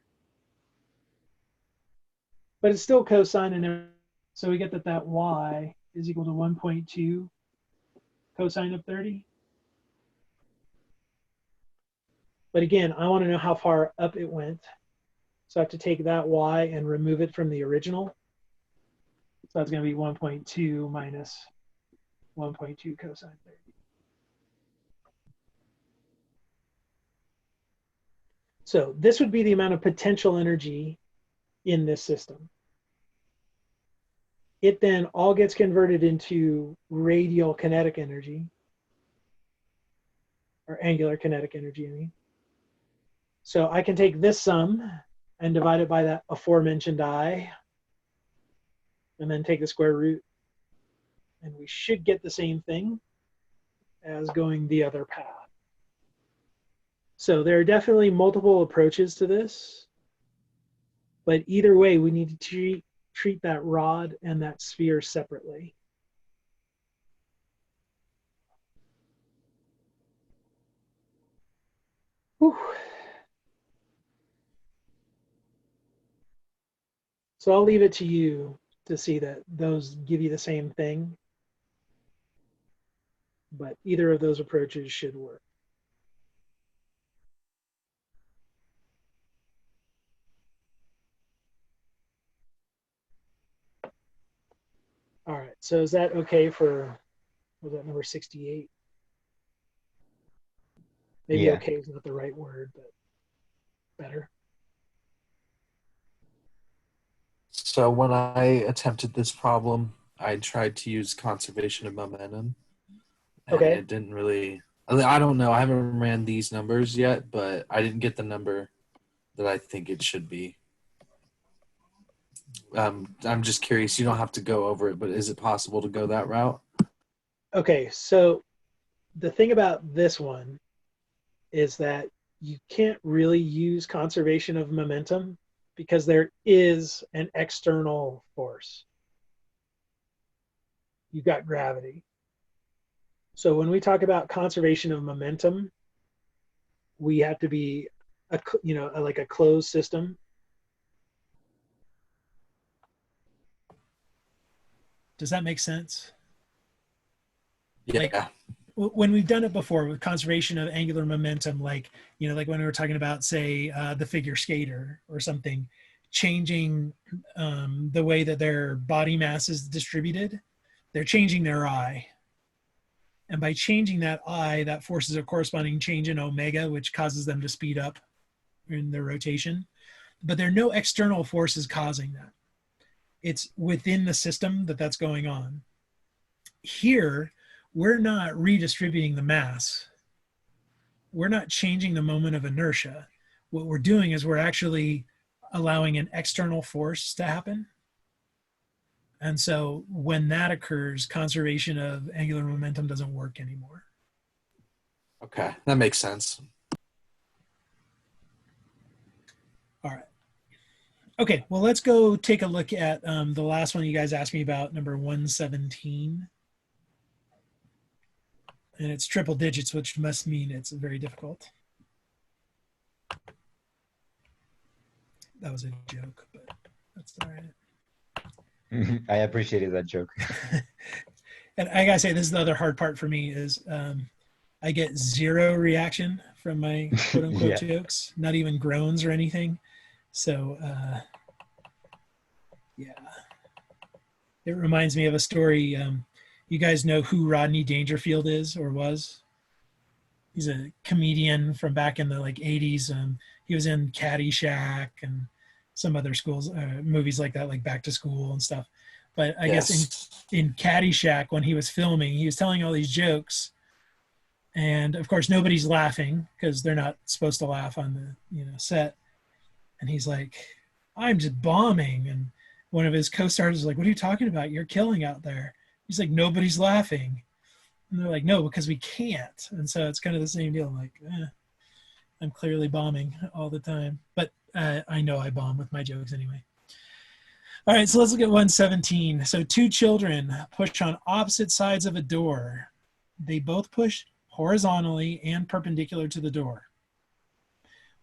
But it's still cosine, and so we get that y is equal to 1.2 cosine of 30. But again, I want to know how far up it went. So I have to take that y and remove it from the original. So that's going to be 1.2 minus 1.2 cosine 30. So this would be the amount of potential energy in this system. It then all gets converted into radial kinetic energy, or angular kinetic energy, I mean. So I can take this sum and divide it by that aforementioned I, and then take the square root, and we should get the same thing as going the other path. So there are definitely multiple approaches to this, but either way, we need to treat that rod and that sphere separately. Whew. So I'll leave it to you to see that those give you the same thing, but either of those approaches should work. All right, so is that okay for, was that number 68? Maybe Yeah. okay is not the right word, but better. So when I attempted this problem, I tried to use conservation of momentum. And Okay. it didn't really, I don't know. I haven't ran these numbers yet, but I didn't get the number that I think it should be. I'm just curious. You don't have to go over it, but is it possible to go that route? Okay, so the thing about this one is that you can't really use conservation of momentum because there is an external force. You've got gravity. So when we talk about conservation of momentum, we have to be like a closed system. Does that make sense? Yeah. Like, when we've done it before with conservation of angular momentum, like, like when we were talking about, say, the figure skater or something, changing the way that their body mass is distributed, they're changing their I. And by changing that I, that forces a corresponding change in omega, which causes them to speed up in their rotation. But there are no external forces causing that. It's within the system that's going on. Here, we're not redistributing the mass. We're not changing the moment of inertia. What we're doing is we're actually allowing an external force to happen. And so when that occurs, conservation of angular momentum doesn't work anymore. Okay, that makes sense. All right. Okay, well, let's go take a look at the last one you guys asked me about, number 117. And it's triple digits, which must mean it's very difficult. That was a joke, but that's all right. I appreciated that joke. And I gotta say, this is the other hard part for me is I get zero reaction from my quote unquote Yeah. jokes, not even groans or anything. So yeah, it reminds me of a story. You guys know who Rodney Dangerfield is or was? He's a comedian from back in the like 80s. He was in Caddyshack and some other schools, movies like that, like Back to School and stuff. But I guess in Caddyshack, when he was filming, he was telling all these jokes, and of course nobody's laughing because they're not supposed to laugh on the set. And he's like, "I'm just bombing," and one of his co-stars is like, "What are you talking about? You're killing out there." He's like, "Nobody's laughing." And they're like, "No, because we can't." And so it's kind of the same deal. I'm like, I'm clearly bombing all the time, but I know I bomb with my jokes anyway. All right, so let's look at 117. So two children push on opposite sides of a door. They both push horizontally and perpendicular to the door.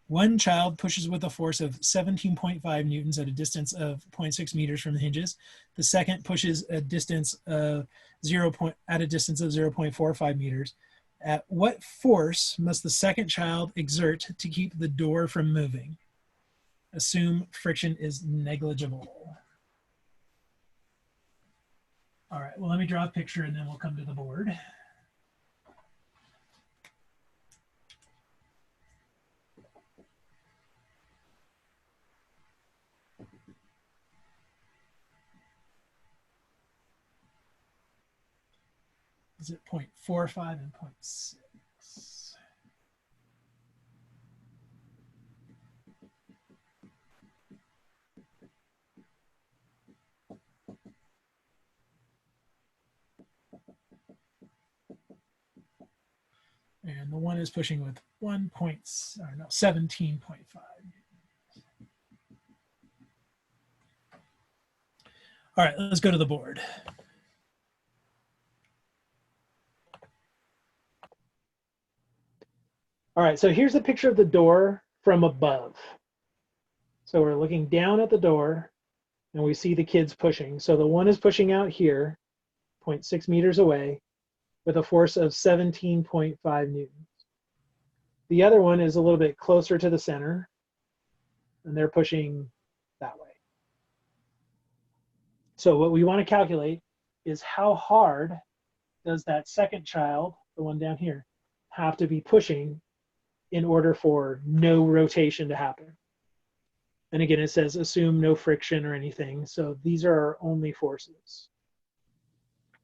One child pushes with a force of 17.5 newtons at a distance of 0.6 meters from the hinges. The second pushes a distance of at a distance of 0.45 meters. At what force must the second child exert to keep the door from moving? Assume friction is negligible. All right, well, let me draw a picture and then we'll come to the board. Is it 0.45 and 0.6? And the one is pushing with 17.5. All right, let's go to the board. All right, so here's a picture of the door from above. So we're looking down at the door and we see the kids pushing. So the one is pushing out here, 0.6 meters away, with a force of 17.5 newtons. The other one is a little bit closer to the center, and they're pushing that way. So what we want to calculate is how hard does that second child, the one down here, have to be pushing in order for no rotation to happen. And again, it says assume no friction or anything. So these are our only forces.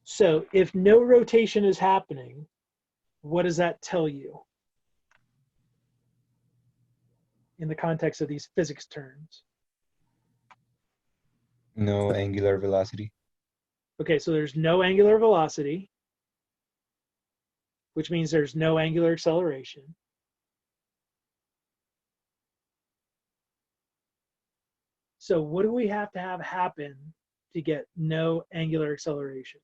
So if no rotation is happening, what does that tell you in the context of these physics terms? No angular velocity. Okay, so there's no angular velocity, which means there's no angular acceleration. So what do we have to have happen to get no angular acceleration?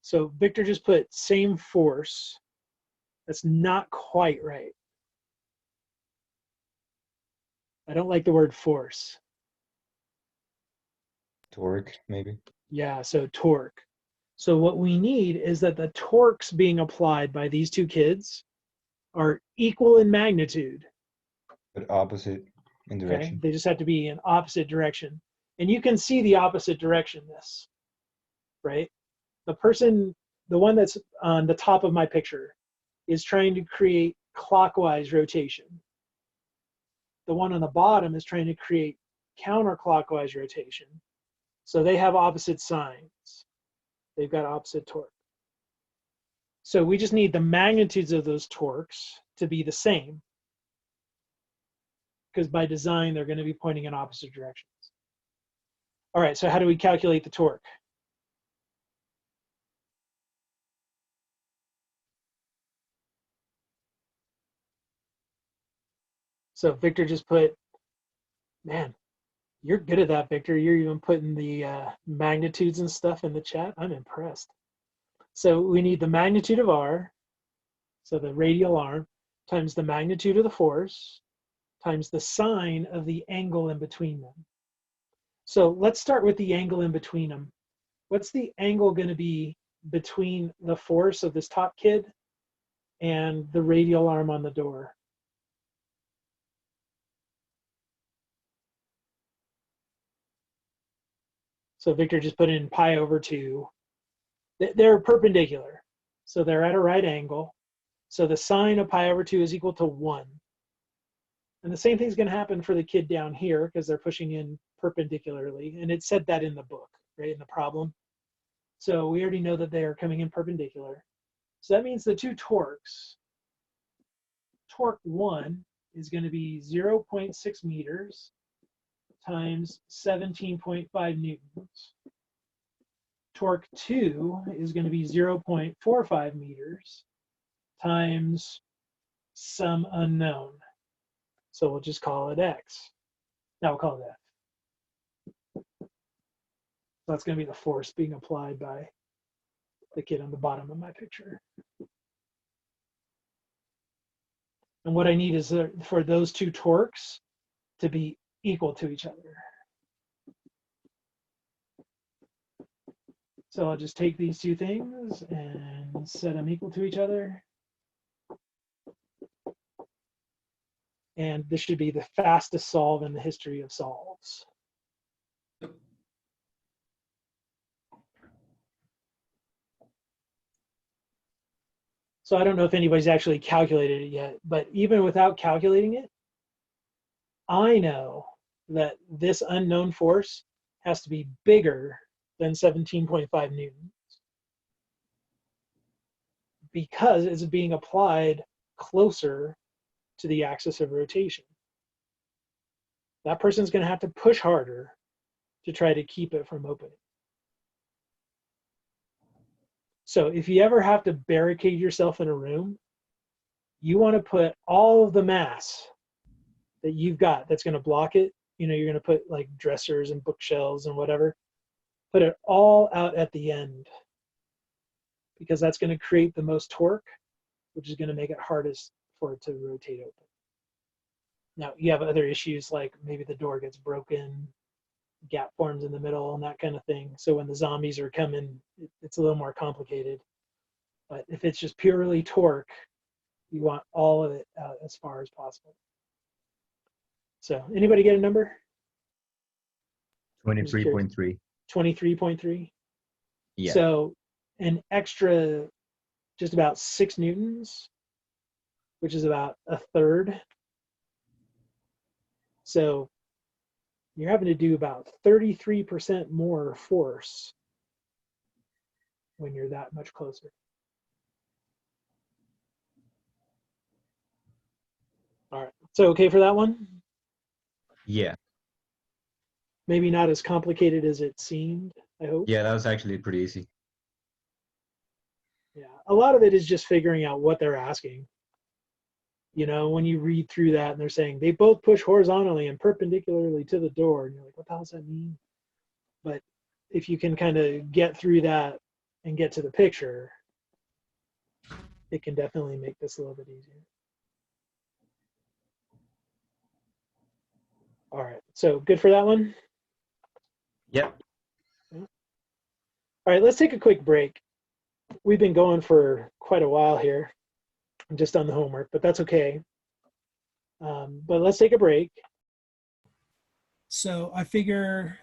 So Victor just put same force. That's not quite right. I don't like the word force. Torque, maybe. Yeah, so torque. So what we need is that the torques being applied by these two kids are equal in magnitude. But opposite in direction. Okay? They just have to be in opposite direction. And you can see the opposite direction this, right? The person, the one that's on the top of my picture is trying to create clockwise rotation. The one on the bottom is trying to create counterclockwise rotation. So they have opposite signs. They've got opposite torque. So we just need the magnitudes of those torques to be the same, because by design, they're going to be pointing in opposite directions. All right, so how do we calculate the torque? So Victor just put, man, you're good at that, Victor. You're even putting the magnitudes and stuff in the chat. I'm impressed. So we need the magnitude of R, so the radial arm, times the magnitude of the force, times the sine of the angle in between them. So let's start with the angle in between them. What's the angle going to be between the force of this top kid and the radial arm on the door? So Victor just put in pi over 2. They're perpendicular. So they're at a right angle. So the sine of pi over 2 is equal to 1. And the same thing's going to happen for the kid down here because they're pushing in perpendicularly. And it said that in the book, right, in the problem. So we already know that they are coming in perpendicular. So that means the two torques, torque 1 is going to be 0.6 meters times 17.5 newtons. Torque 2 is going to be 0.45 meters times some unknown. So we'll just call it X. Now we'll call it F. So that's going to be the force being applied by the kid on the bottom of my picture. And what I need is for those two torques to be equal to each other. So I'll just take these two things and set them equal to each other. And this should be the fastest solve in the history of solves. So I don't know if anybody's actually calculated it yet, but even without calculating it, I know that this unknown force has to be bigger than 17.5 newtons because it's being applied closer to the axis of rotation. That person's going to have to push harder to try to keep it from opening. So if you ever have to barricade yourself in a room, you want to put all of the mass that you've got that's going to block it. You know, you're going to put like dressers and bookshelves and whatever. Put it all out at the end because that's going to create the most torque, which is going to make it hardest for it to rotate open. Now, you have other issues like maybe the door gets broken, gap forms in the middle and that kind of thing. So when the zombies are coming, it's a little more complicated. But if it's just purely torque, you want all of it out as far as possible. So anybody get a number? 23.3. 23.3? Yeah. So an extra just about 6 newtons, which is about a third. So you're having to do about 33% more force when you're that much closer. All right, so okay for that one? Yeah. Maybe not as complicated as it seemed, I hope. Yeah, that was actually pretty easy. Yeah, a lot of it is just figuring out what they're asking. You know, when you read through that and they're saying they both push horizontally and perpendicularly to the door, and you're like, what the hell does that mean? But if you can kind of get through that and get to the picture, it can definitely make this a little bit easier. All right, so good for that one? Yep. All right, let's take a quick break. We've been going for quite a while here, just on the homework, but that's okay. But let's take a break. So I figure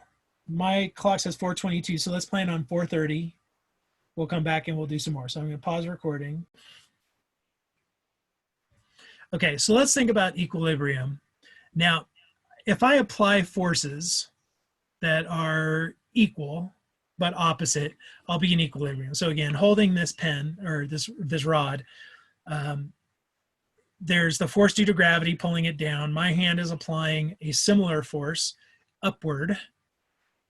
my clock says 4:22, so let's plan on 4:30. We'll come back and we'll do some more. So I'm going to pause recording. Okay, so let's think about equilibrium. Now, if I apply forces that are equal but opposite, I'll be in equilibrium. So again, holding this pen or this rod, there's the force due to gravity pulling it down. My hand is applying a similar force upward,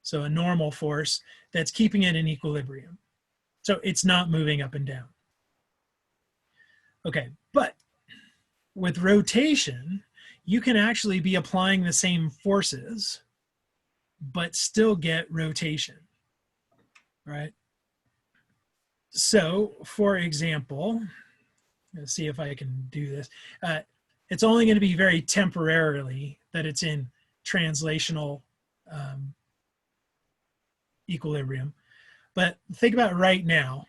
so a normal force that's keeping it in equilibrium. So it's not moving up and down. Okay, but with rotation, you can actually be applying the same forces, but still get rotation, right? So, for example, let's see if I can do this. It's only going to be very temporarily that it's in translational equilibrium. But think about right now,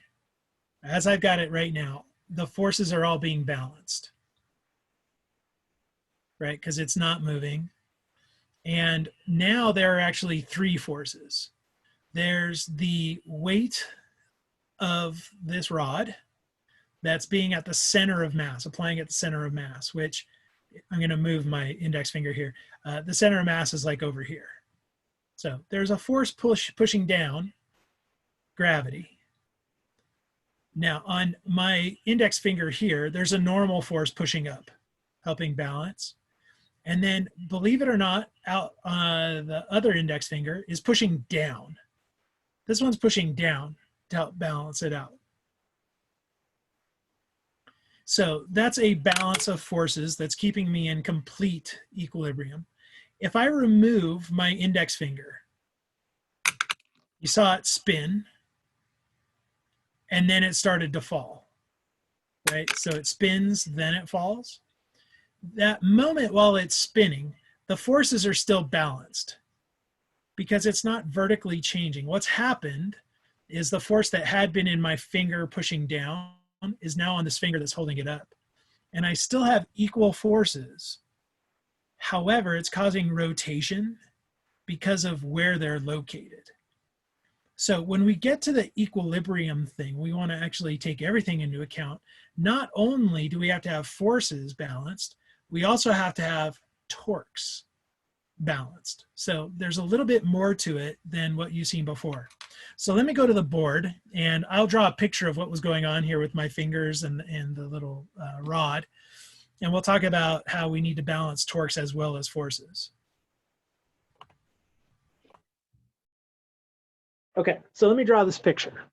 as I've got it right now, the forces are all being balanced, right? Because it's not moving. And now there are actually three forces. There's the weight of this rod that's being at the center of mass, applying at the center of mass, which I'm going to move my index finger here. The center of mass is like over here. So there's a force pushing down, gravity. Now on my index finger here, there's a normal force pushing up, helping balance. And then, believe it or not, out the other index finger is pushing down. This one's pushing down to help balance it out. So that's a balance of forces that's keeping me in complete equilibrium. If I remove my index finger, you saw it spin, and then it started to fall, right? So it spins, then it falls. That moment while it's spinning, the forces are still balanced because it's not vertically changing. What's happened is the force that had been in my finger pushing down is now on this finger that's holding it up. And I still have equal forces. However, it's causing rotation because of where they're located. So when we get to the equilibrium thing, we want to actually take everything into account. Not only do we have to have forces balanced, we also have to have torques balanced. So there's a little bit more to it than what you've seen before. So let me go to the board, and I'll draw a picture of what was going on here with my fingers and the little rod. And we'll talk about how we need to balance torques as well as forces. Okay, so let me draw this picture.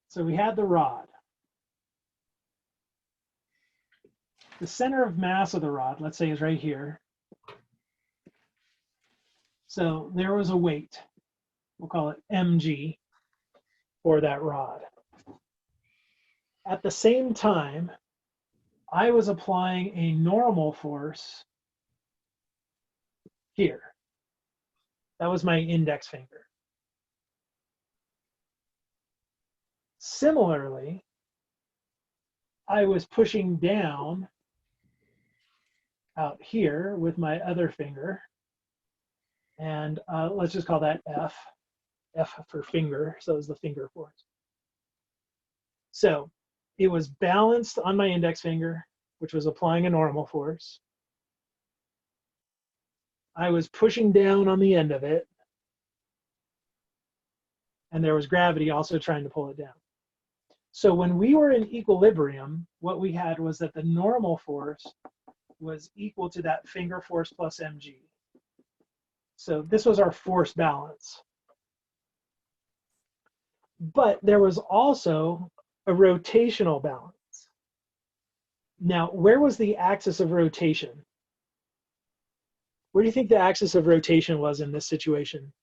So we had the rod. The center of mass of the rod, let's say, is right here. So there was a weight. We'll call it mg for that rod. At the same time, I was applying a normal force here. That was my index finger. Similarly, I was pushing down out here with my other finger, and let's just call that F. F for finger, so it's the finger force. So it was balanced on my index finger, which was applying a normal force. I was pushing down on the end of it, and there was gravity also trying to pull it down. So when we were in equilibrium, what we had was that the normal force was equal to that finger force plus mg. So this was our force balance. But there was also a rotational balance. Now, where was the axis of rotation? Where do you think the axis of rotation was in this situation?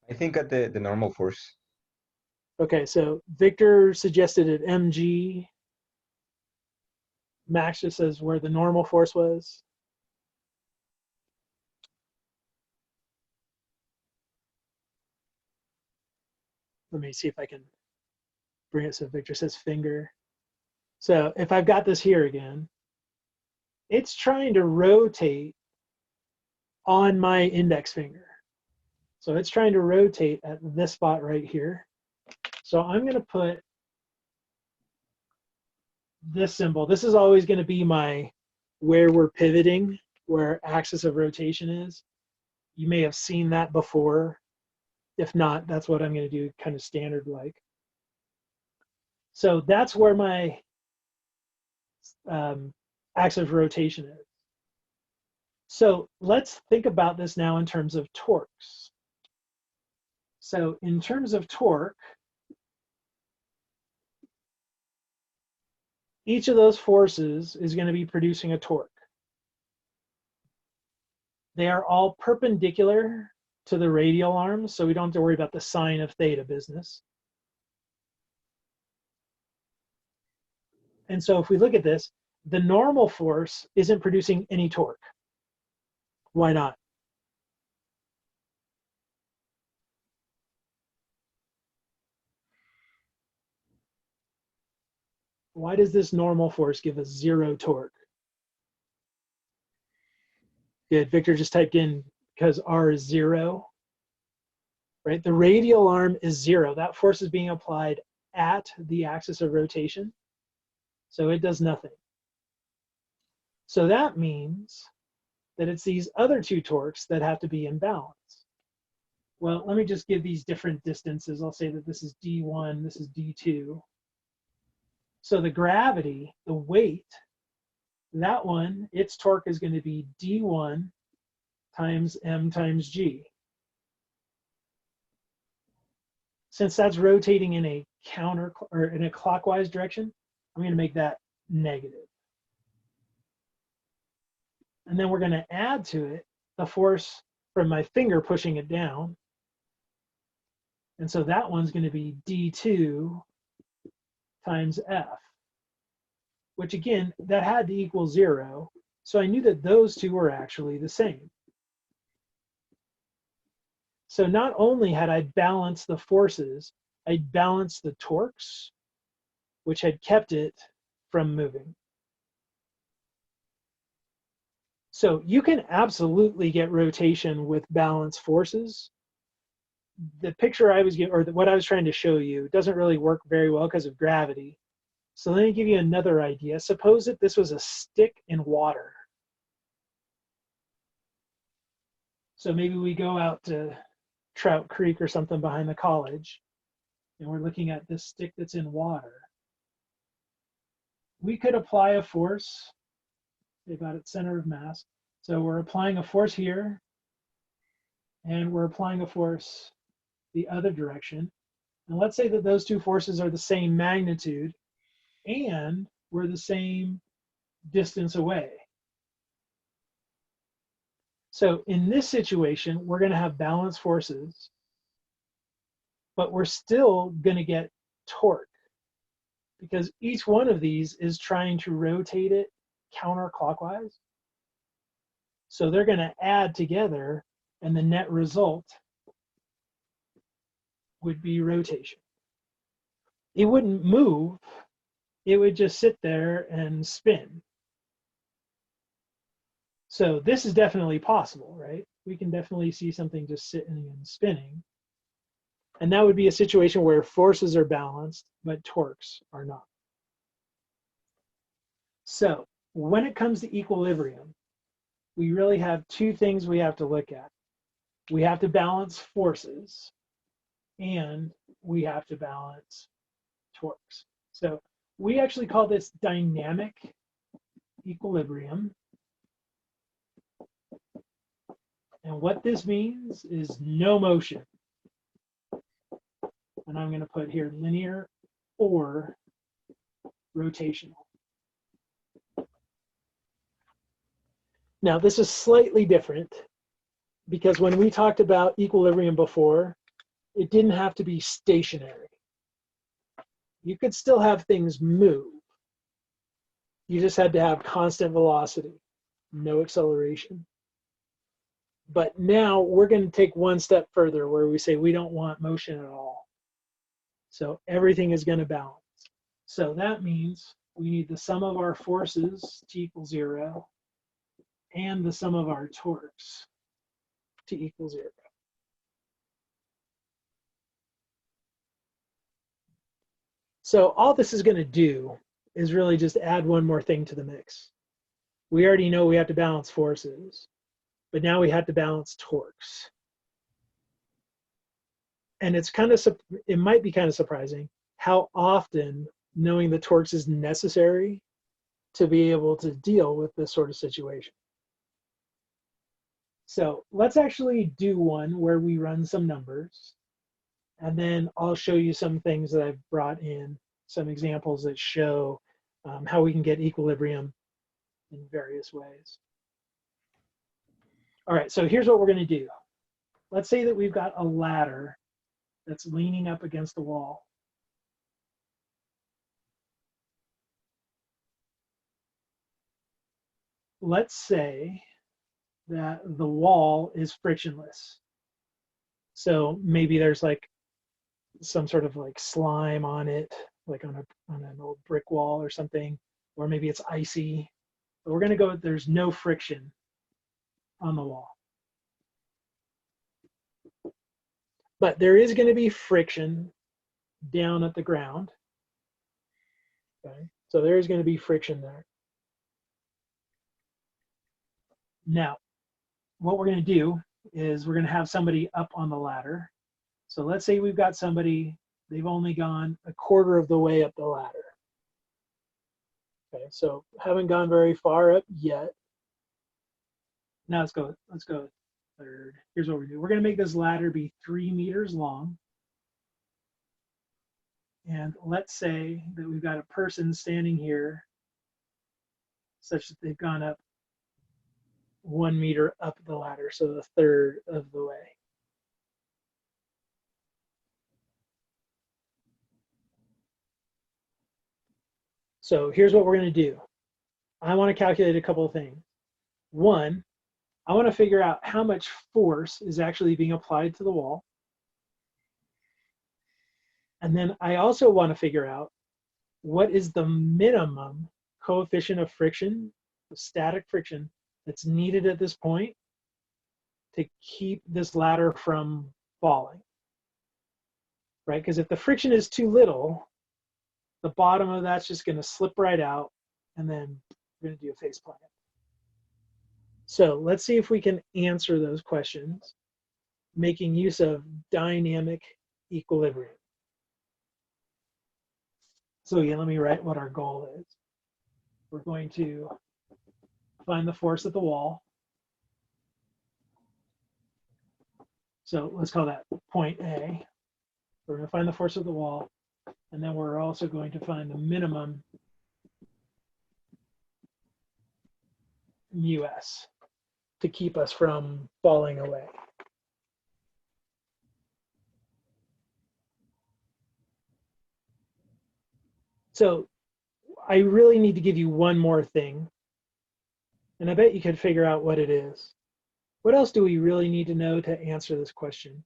I think at the normal force. Okay, so Victor suggested at mg. Max just says where the normal force was. Let me see if I can bring it so Victor says finger. So if I've got this here again, it's trying to rotate on my index finger. So it's trying to rotate at this spot right here. So I'm going to put this symbol. This is always going to be my where we're pivoting, where axis of rotation is. You may have seen that before. If not, that's what I'm going to do kind of standard like. So that's where my axis of rotation is. So let's think about this now in terms of torques. So in terms of torque, each of those forces is going to be producing a torque. They are all perpendicular to the radial arms, so we don't have to worry about the sine of theta business. And so if we look at this, the normal force isn't producing any torque. Why not? Why does this normal force give us 0 torque? Good, Victor just typed in because R is 0, right? The radial arm is 0. That force is being applied at the axis of rotation, so it does nothing. So that means that it's these other two torques that have to be in balance. Well, let me just give these different distances. I'll say that this is D1, this is D2. So the gravity, the weight, that one, its torque is going to be D1 times M times G. Since that's rotating in a counter or in a clockwise direction, I'm going to make that negative. And then we're going to add to it the force from my finger pushing it down. And so that one's going to be D2 times F, which again, that had to equal 0. So I knew that those two were actually the same. So not only had I balanced the forces, I'd balanced the torques, which had kept it from moving. So you can absolutely get rotation with balanced forces. The picture I was giving, or what I was trying to show you, doesn't really work very well because of gravity. So let me give you another idea. Suppose that this was a stick in water. So maybe we go out to Trout Creek or something behind the college, and we're looking at this stick that's in water. We could apply a force about its center of mass. So we're applying a force here, and we're applying a force the other direction. And let's say that those two forces are the same magnitude, and we're the same distance away. So in this situation, we're going to have balanced forces, but we're still going to get torque because each one of these is trying to rotate it counterclockwise. So they're going to add together, and the net result would be rotation. It wouldn't move. It would just sit there and spin. So this is definitely possible, right? We can definitely see something just sitting and spinning. And that would be a situation where forces are balanced, but torques are not. So when it comes to equilibrium, we really have two things we have to look at. We have to balance forces, and we have to balance torques. So we actually call this dynamic equilibrium. And what this means is no motion. And I'm going to put here linear or rotational. Now, this is slightly different because when we talked about equilibrium before, it didn't have to be stationary. You could still have things move. You just had to have constant velocity, no acceleration. But now we're going to take one step further where we say we don't want motion at all. So everything is going to balance. So that means we need the sum of our forces to equal 0 and the sum of our torques to equal 0. So all this is going to do is really just add one more thing to the mix. We already know we have to balance forces, but now we have to balance torques. And it's kind of, it might be kind of surprising how often knowing the torques is necessary to be able to deal with this sort of situation. So let's actually do one where we run some numbers And then I'll show you some things that I've brought in, some examples that show how we can get equilibrium in various ways. All right, so here's what we're going to do. Let's say that we've got a ladder that's leaning up against the wall. Let's say that the wall is frictionless. So maybe there's like some sort of like slime on it, like on an old brick wall or something, or maybe it's icy. But we're going to go with there's no friction on the wall. But there is going to be friction down at the ground. Okay, so there is going to be friction there. Now, what we're going to do is we're going to have somebody up on the ladder. So let's say we've got somebody, they've only gone a quarter of the way up the ladder. Okay, so haven't gone very far up yet. Now let's go third. Here's what we're doing. We're going to make this ladder be 3 meters long. And let's say that we've got a person standing here such that they've gone up 1 meter up the ladder, so the third of the way. So here's what we're going to do. I want to calculate a couple of things. One, I want to figure out how much force is actually being applied to the wall. And then I also want to figure out what is the minimum coefficient of friction, of static friction, that's needed at this point to keep this ladder from falling, right? Because if the friction is too little, the bottom of that's just going to slip right out, and then we're going to do a face plant. So let's see if we can answer those questions making use of dynamic equilibrium. So again, let me write what our goal is. We're going to find the force at the wall. So let's call that point A. We're going to find the force at the wall, and then we're also going to find the minimum mu(s) to keep us from falling away. So I really need to give you one more thing, and I bet you could figure out what it is. What else do we really need to know to answer this question?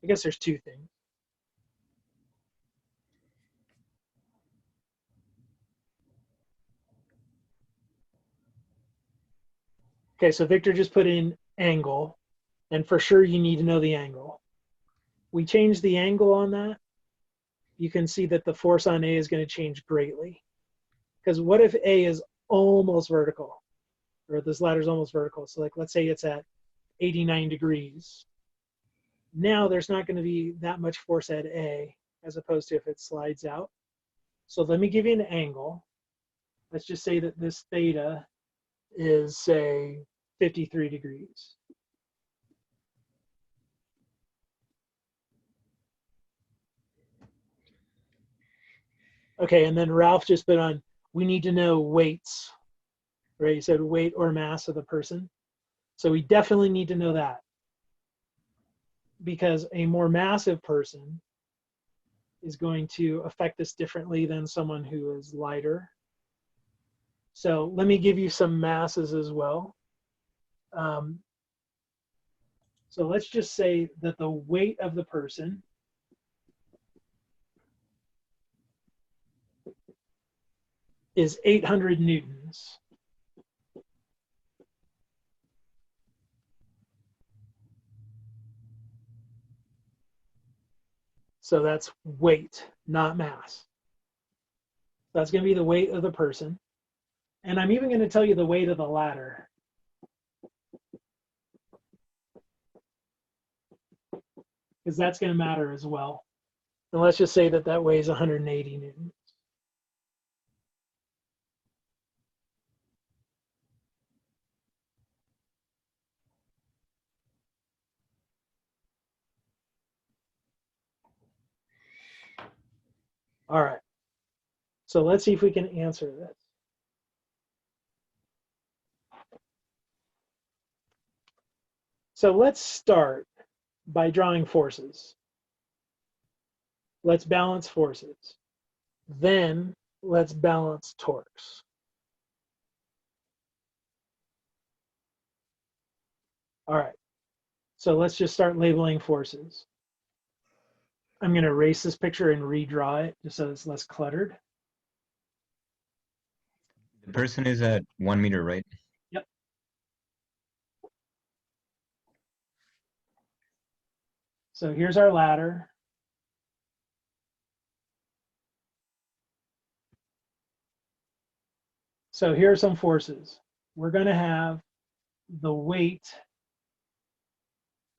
I guess there's two things. Okay, so Victor just put in angle, and for sure you need to know the angle. We change the angle on that, you can see that the force on A is going to change greatly. Because what if A is almost vertical, or this ladder is almost vertical? So like, let's say it's at 89 degrees. Now there's not going to be that much force at A, as opposed to if it slides out. So let me give you an angle. Let's just say that this theta is, say, 53 degrees. Okay, and then Ralph just put on, we need to know weights, right? He said weight or mass of the person. So we definitely need to know that, because a more massive person is going to affect this differently than someone who is lighter. So let me give you some masses as well. So let's just say that the weight of the person is 800 newtons. So that's weight, not mass. That's going to be the weight of the person. And I'm even going to tell you the weight of the ladder. Because that's going to matter as well. And let's just say that that weighs 180 newtons. All right. So let's see if we can answer this. So let's start by drawing forces. Let's balance forces. Then let's balance torques. All right. So let's just start labeling forces. I'm going to erase this picture and redraw it just so it's less cluttered. The person is at 1 meter, right? Yep. So here's our ladder. So here are some forces. We're going to have the weight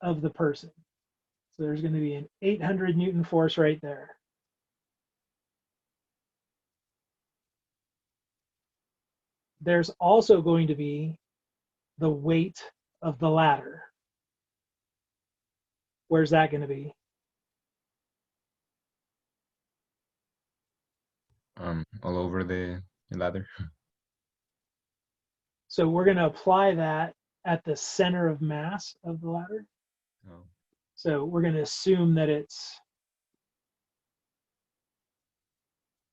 of the person. So there's going to be an 800 Newton force right there. There's also going to be the weight of the ladder. Where's that going to be? All over the ladder. So we're going to apply that at the center of mass of the ladder. Oh. So we're going to assume that it's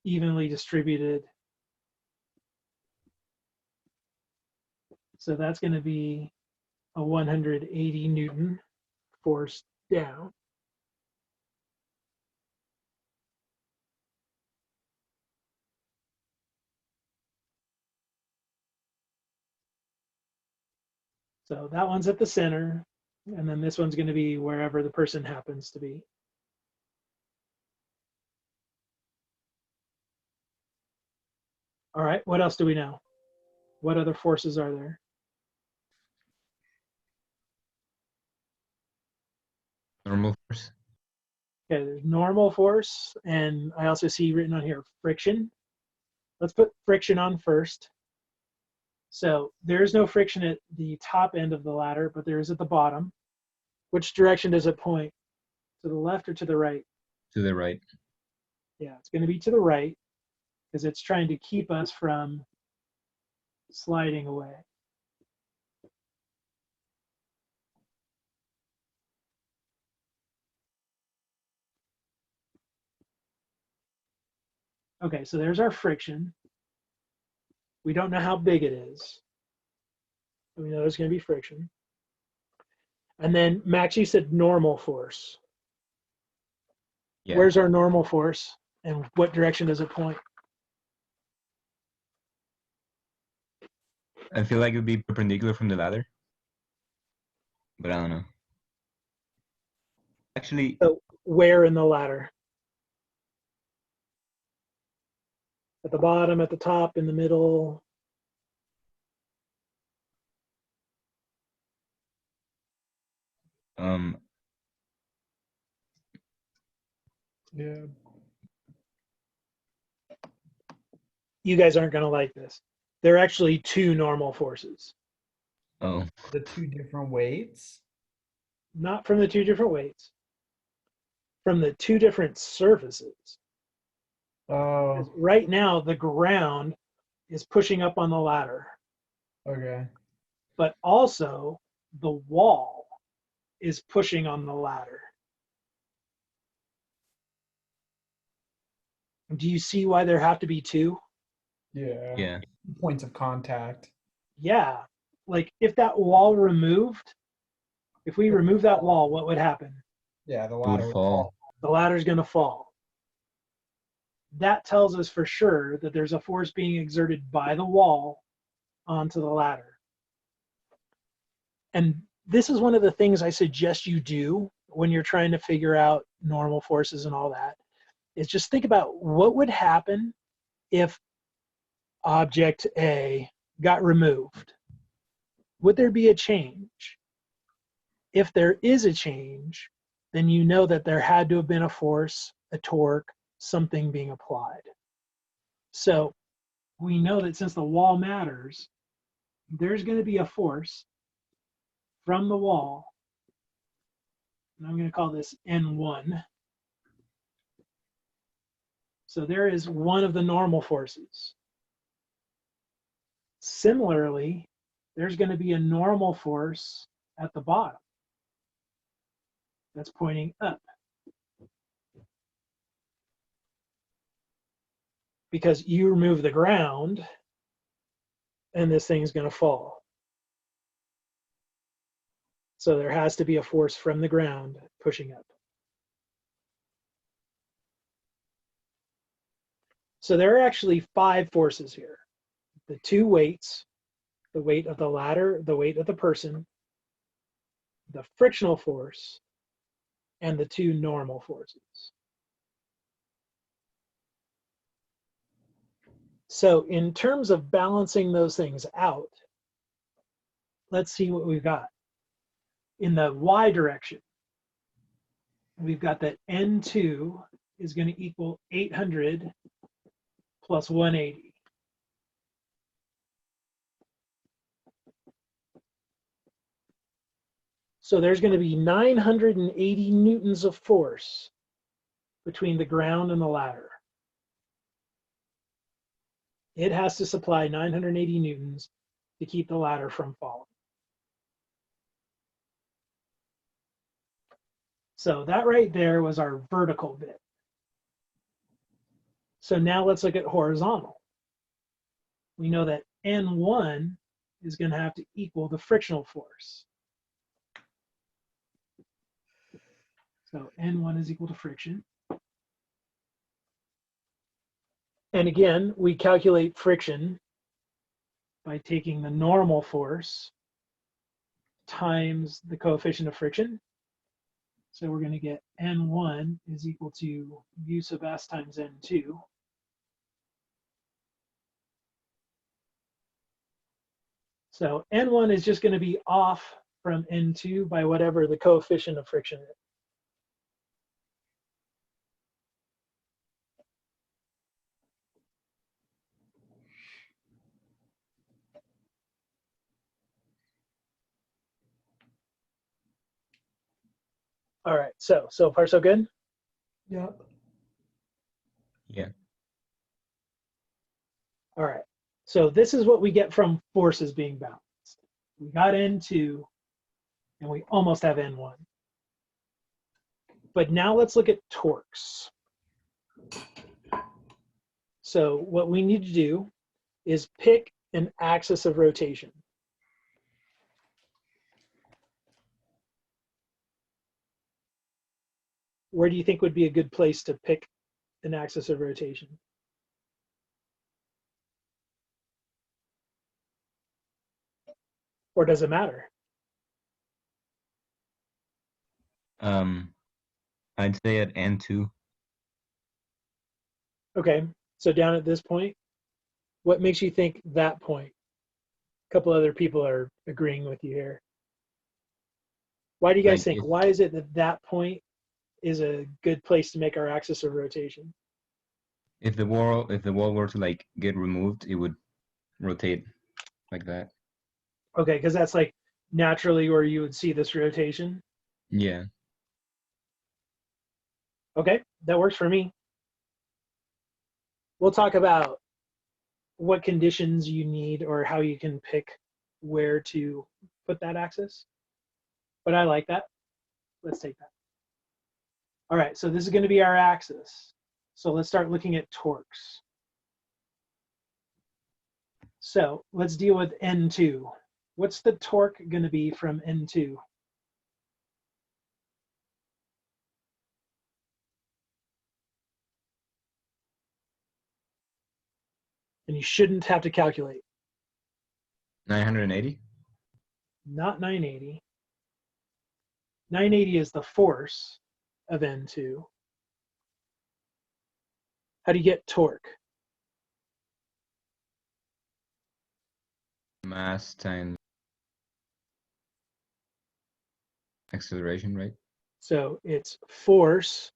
evenly distributed. So that's going to be a 180 Newton force down. So that one's at the center, and then this one's going to be wherever the person happens to be. All right, what else do we know? What other forces are there? Normal force. Okay, there's normal force, and I also see written on here friction. Let's put friction on first. So there is no friction at the top end of the ladder, but there is at the bottom. Which direction does it point? To the left or to the right? To the right. Yeah, it's going to be to the right because it's trying to keep us from sliding away. Okay, so there's our friction. We don't know how big it is. We know there's going to be friction. And then, Max, you said normal force. Yeah. Where's our normal force? And what direction does it point? I feel like it would be perpendicular from the ladder. But I don't know. Actually, So where in the ladder? At the bottom, at the top, in the middle? Yeah. You guys aren't going to like this. There are actually two normal forces. oh, The two different weights. Not from the two different weights, from the two different surfaces. Oh, Right now, the ground is pushing up on the ladder, okay. but also the wall is pushing on the ladder. Do you see why there have to be two? Yeah. yeah. Points of contact. Yeah. Like if that wall removed, if we remove that wall, what would happen? Yeah, the It ladder would fall. The ladder's going to fall. That tells us for sure that there's a force being exerted by the wall onto the ladder. And this is one of the things I suggest you do when you're trying to figure out normal forces and all that, is just think about what would happen if object A got removed. Would there be a change? If there is a change, then you know that there had to have been a force, a torque, something being applied. So we know that since the wall matters, there's going to be a force from the wall, and I'm going to call this N1. So there is one of the normal forces. Similarly, there's going to be a normal force at the bottom that's pointing up. Because you remove the ground, and this thing's going to fall. So there has to be a force from the ground pushing up. So there are actually 5 forces here. The 2 weights, the weight of the ladder, the weight of the person, the frictional force, and the 2 normal forces. So in terms of balancing those things out, let's see what we've got. In the y direction, we've got that N2 is going to equal 800 plus 180. So there's going to be 980 newtons of force between the ground and the ladder. It has to supply 980 newtons to keep the ladder from falling. So that right there was our vertical bit. So now let's look at horizontal. We know that N1 is going to have to equal the frictional force. So N1 is equal to friction. And again, we calculate friction by taking the normal force times the coefficient of friction. So we're going to get N1 is equal to U sub S times N2. So N1 is just going to be off from N2 by whatever the coefficient of friction is. All right, so far so good? Yeah. Yeah. All right, so this is what we get from forces being balanced. We got N2 and we almost have N1. But now let's look at torques. So what we need to do is pick an axis of rotation. Where do you think would be a good place to pick an axis of rotation? Or does it matter? I'd say at N2. Okay, so down at this point, what makes you think that point? A couple other people are agreeing with you here. Why do you guys Like think? if- Why is it that that point is a good place to make our axis of rotation? If the wall were to like get removed, it would rotate like that. Okay, because that's like naturally where you would see this rotation. Yeah. Okay, that works for me. We'll talk about what conditions you need or how you can pick where to put that axis. But I like that. Let's take that. All right, so this is going to be our axis. So let's start looking at torques. So let's deal with N2. What's the torque going to be from N2? And you shouldn't have to calculate. 980. Not 980. 980 is the force of N2. How do you get torque? Mass times acceleration, right? So it's force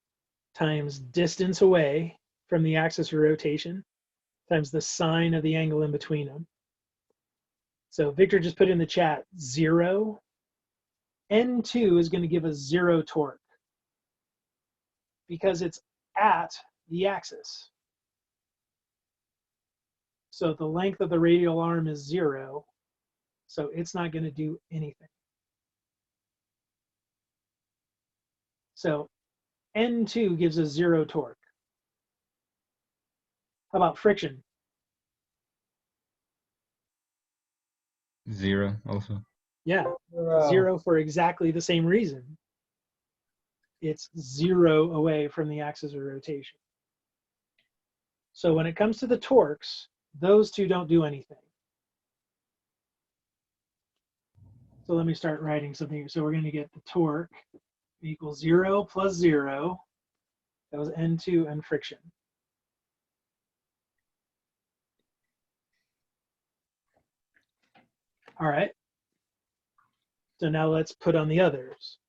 times distance away from the axis of rotation times the sine of the angle in between them. So Victor just put in the chat 0. N2 is going to give us 0 torque because it's at the axis. So the length of the radial arm is 0. So it's not going to do anything. So N2 gives us 0 torque. How about friction? 0 also. Yeah, 0 for exactly the same reason. It's 0 away from the axis of rotation. So when it comes to the torques, those two don't do anything. So let me start writing something here. So we're going to get the torque equals 0 plus 0. That was N2 and friction. All right. So now let's put on the others.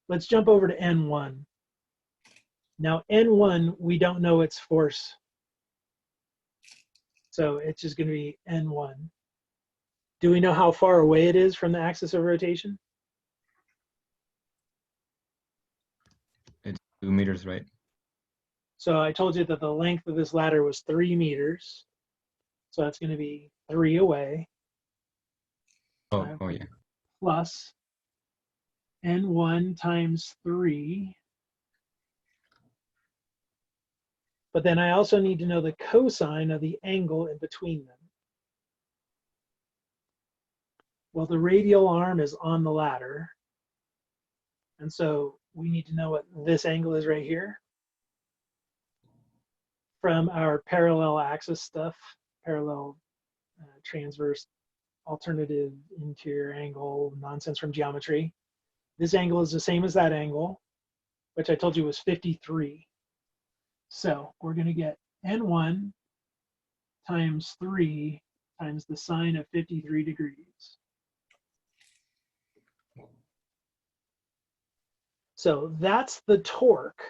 Let's jump over to N1. Now N1, we don't know its force. So it's just going to be N1. Do we know how far away it is from the axis of rotation? It's 2 meters, right? So I told you that the length of this ladder was 3 meters. So that's going to be 3 away. Oh yeah. Plus N1 times 3. But then I also need to know the cosine of the angle in between them. Well, the radial arm is on the ladder. And so we need to know what this angle is right here. From our parallel axis stuff, parallel, transverse, alternative, interior angle, nonsense from geometry. This angle is the same as that angle, which I told you was 53. So we're going to get N1 times 3 times the sine of 53 degrees. So that's the torque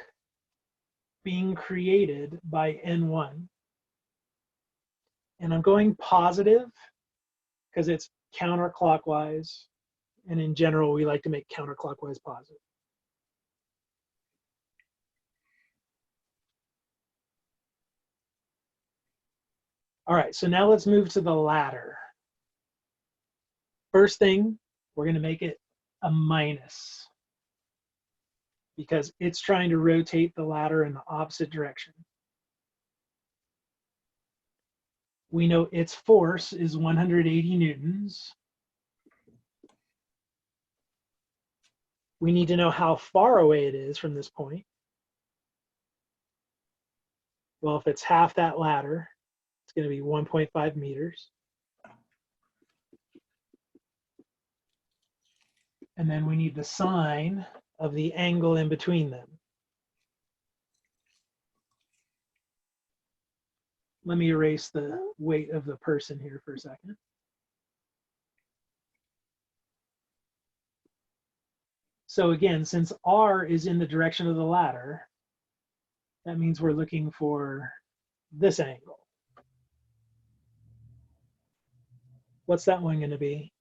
being created by N1. And I'm going positive because it's counterclockwise. And in general, we like to make counterclockwise positive. All right, so now let's move to the ladder. First thing, we're going to make it a minus because it's trying to rotate the ladder in the opposite direction. We know its force is 180 newtons. We need to know how far away it is from this point. Well, if it's half that ladder, it's going to be 1.5 meters. And then we need the sine of the angle in between them. Let me erase the weight of the person here for a second. So again, since R is in the direction of the ladder, that means we're looking for this angle. What's that one going to be?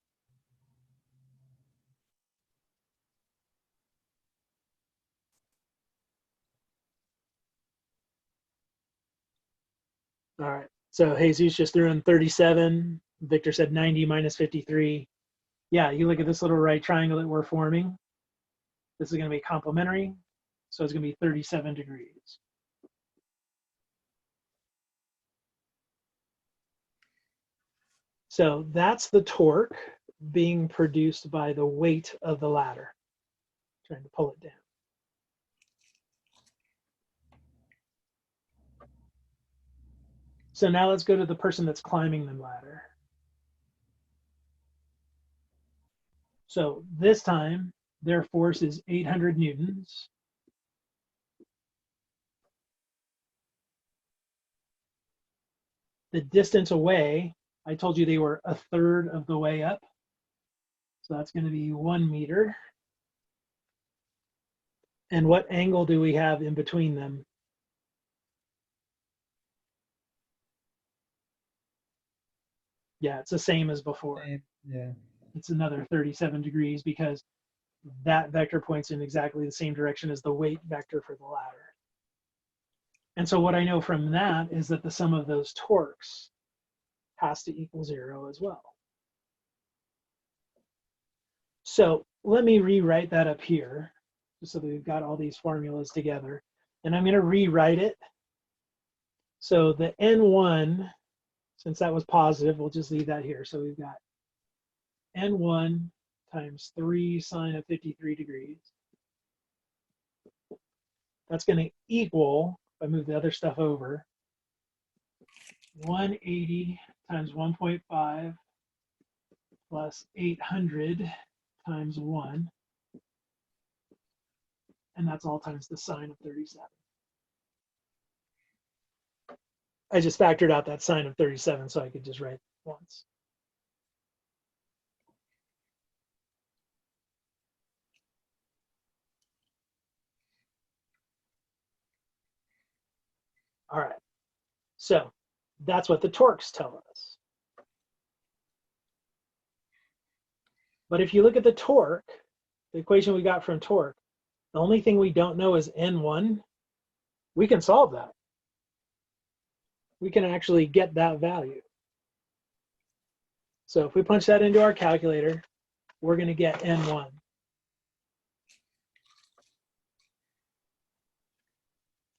All right, so Jesus just threw in 37. Victor said 90 minus 53. Yeah, you look at this little right triangle that we're forming. This is going to be complementary, so it's going to be 37 degrees. So that's the torque being produced by the weight of the ladder. Trying to pull it down. So now let's go to the person that's climbing the ladder. So this time, their force is 800 newtons. The distance away, I told you they were a third of the way up. So that's going to be 1 meter. And what angle do we have in between them? Yeah, it's the same as before. Yeah. It's another 37 degrees because that vector points in exactly the same direction as the weight vector for the ladder. And so what I know from that is that the sum of those torques has to equal 0 as well. So let me rewrite that up here, just so that we've got all these formulas together. And I'm going to rewrite it. So the N1, since that was positive, we'll just leave that here. So we've got N1 times 3 sine of 53 degrees. That's going to equal, if I move the other stuff over, 180 times 1.5 plus 800 times 1. And that's all times the sine of 37. I just factored out that sine of 37 so I could just write it once. All right, so that's what the torques tell us. But if you look at the torque, the equation we got from torque, the only thing we don't know is N1. We can solve that. We can actually get that value. So if we punch that into our calculator, we're going to get N1.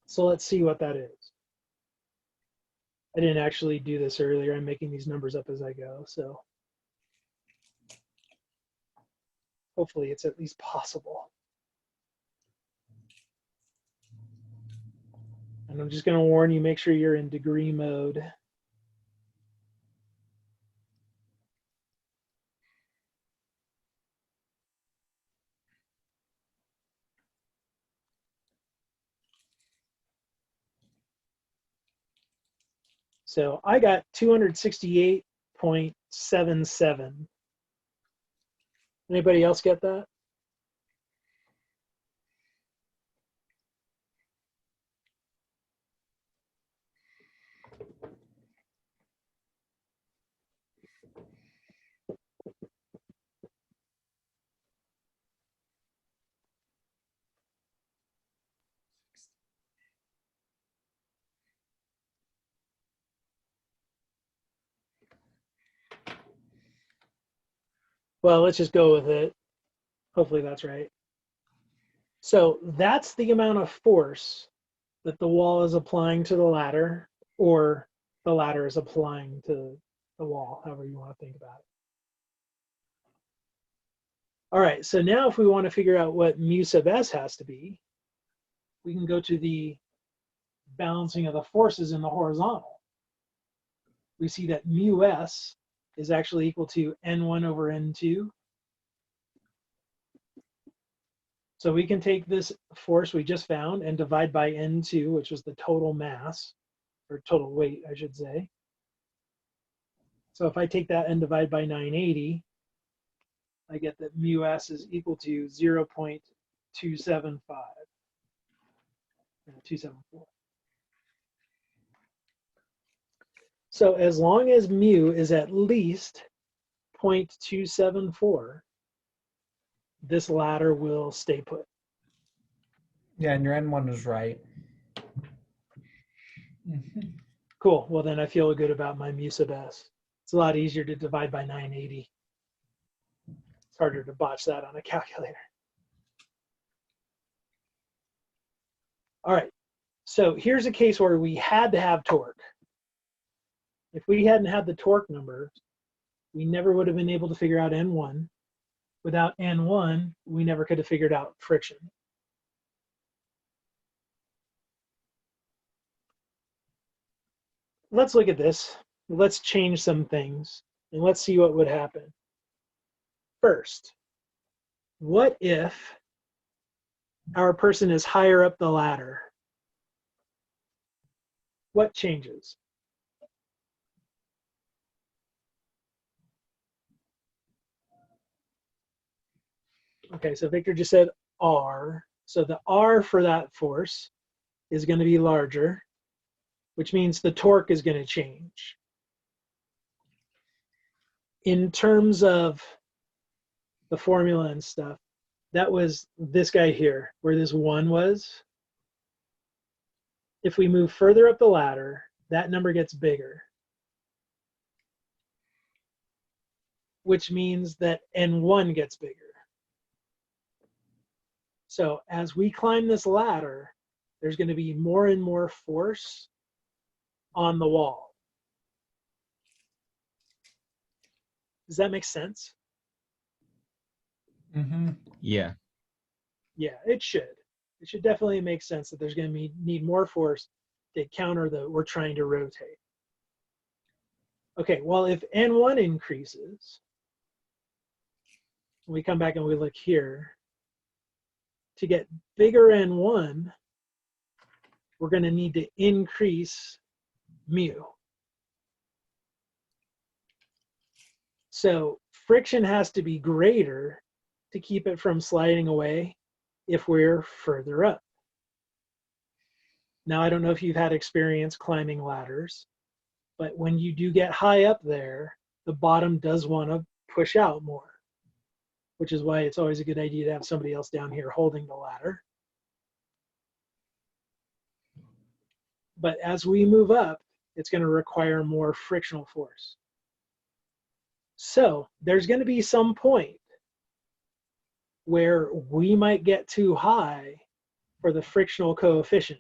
So let's see what that is. I didn't actually do this earlier. I'm making these numbers up as I go, so hopefully it's at least possible. And I'm just going to warn you, make sure you're in degree mode. So I got 268.77. Anybody else get that? Well, let's just go with it. Hopefully that's right. So that's the amount of force that the wall is applying to the ladder, or the ladder is applying to the wall, however you want to think about it. All right, so now if we want to figure out what mu sub s has to be, we can go to the balancing of the forces in the horizontal. We see that mu s is actually equal to N1 over N2. So we can take this force we just found and divide by N2, which was the total mass, or total weight, I should say. So if I take that and divide by 980, I get that mu s is equal to 0.275, 274. So as long as mu is at least 0.274, this ladder will stay put. Yeah, and your N1 is right. Cool. Well, then I feel good about my mu sub s. It's a lot easier to divide by 980. It's harder to botch that on a calculator. All right. So here's a case where we had to have torque. If we hadn't had the torque number, we never would have been able to figure out N1. Without N1, we never could have figured out friction. Let's look at this. Let's change some things, and let's see what would happen. First, what if our person is higher up the ladder? What changes? Okay, so Victor just said R. So the R for that force is going to be larger, which means the torque is going to change. In terms of the formula and stuff, that was this guy here, where this 1 was. if we move further up the ladder, that number gets bigger, which means that N1 gets bigger. So as we climb this ladder, there's going to be more and more force on the wall. Does that make sense? Mm-hmm. Yeah. Yeah, it should. It should definitely make sense that there's going to need more force to counter the we're trying to rotate. Okay, well, if N1 increases, we come back and we look here, to get bigger N1, we're going to need to increase mu. So friction has to be greater to keep it from sliding away if we're further up. Now, I don't know if you've had experience climbing ladders, but when you do get high up there, the bottom does want to push out more, which is why it's always a good idea to have somebody else down here holding the ladder. But as we move up, it's going to require more frictional force. So there's going to be some point where we might get too high for the frictional coefficient,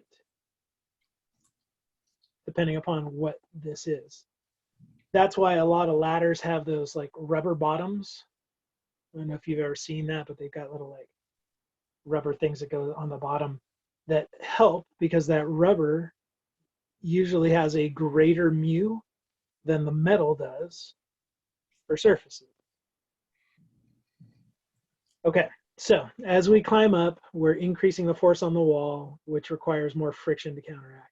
depending upon what this is. That's why a lot of ladders have those like rubber bottoms. I don't know if you've ever seen that, but they've got little like rubber things that go on the bottom that help, because that rubber usually has a greater mu than the metal does for surfaces. Okay, so as we climb up, we're increasing the force on the wall, which requires more friction to counteract.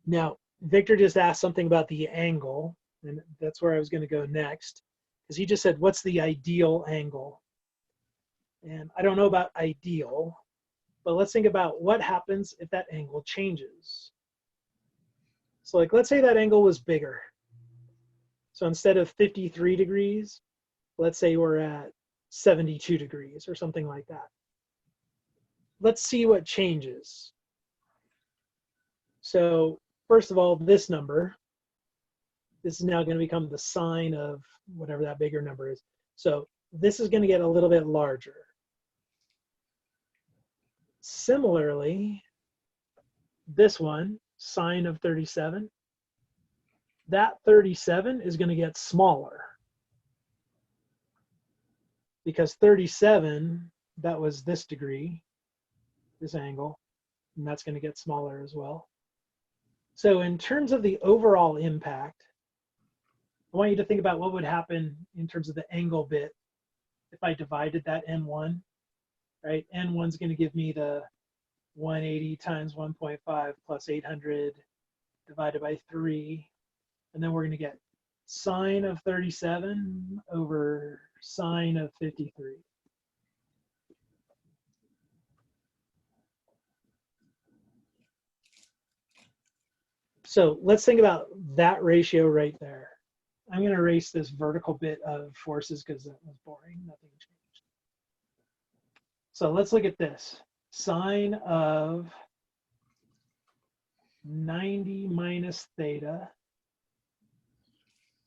Now, Victor just asked something about the angle, and that's where I was going to go next, because he just said, what's the ideal angle? And I don't know about ideal, but let's think about what happens if that angle changes. So like, let's say that angle was bigger. So instead of 53 degrees, let's say we're at 72 degrees or something like that. Let's see what changes. So first of all, this number, this is now going to become the sine of whatever that bigger number is. So this is going to get a little bit larger. Similarly, this one, sine of 37, that 37 is going to get smaller, because 37, that was this degree, this angle, and that's going to get smaller as well. So in terms of the overall impact, I want you to think about what would happen in terms of the angle bit if I divided that N1, right? N1 is going to give me the 180 times 1.5 plus 800 divided by 3. And then we're going to get sine of 37 over sine of 53. So let's think about that ratio right there. I'm going to erase this vertical bit of forces because that was boring. Nothing changed. So let's look at this. Sine of 90 minus theta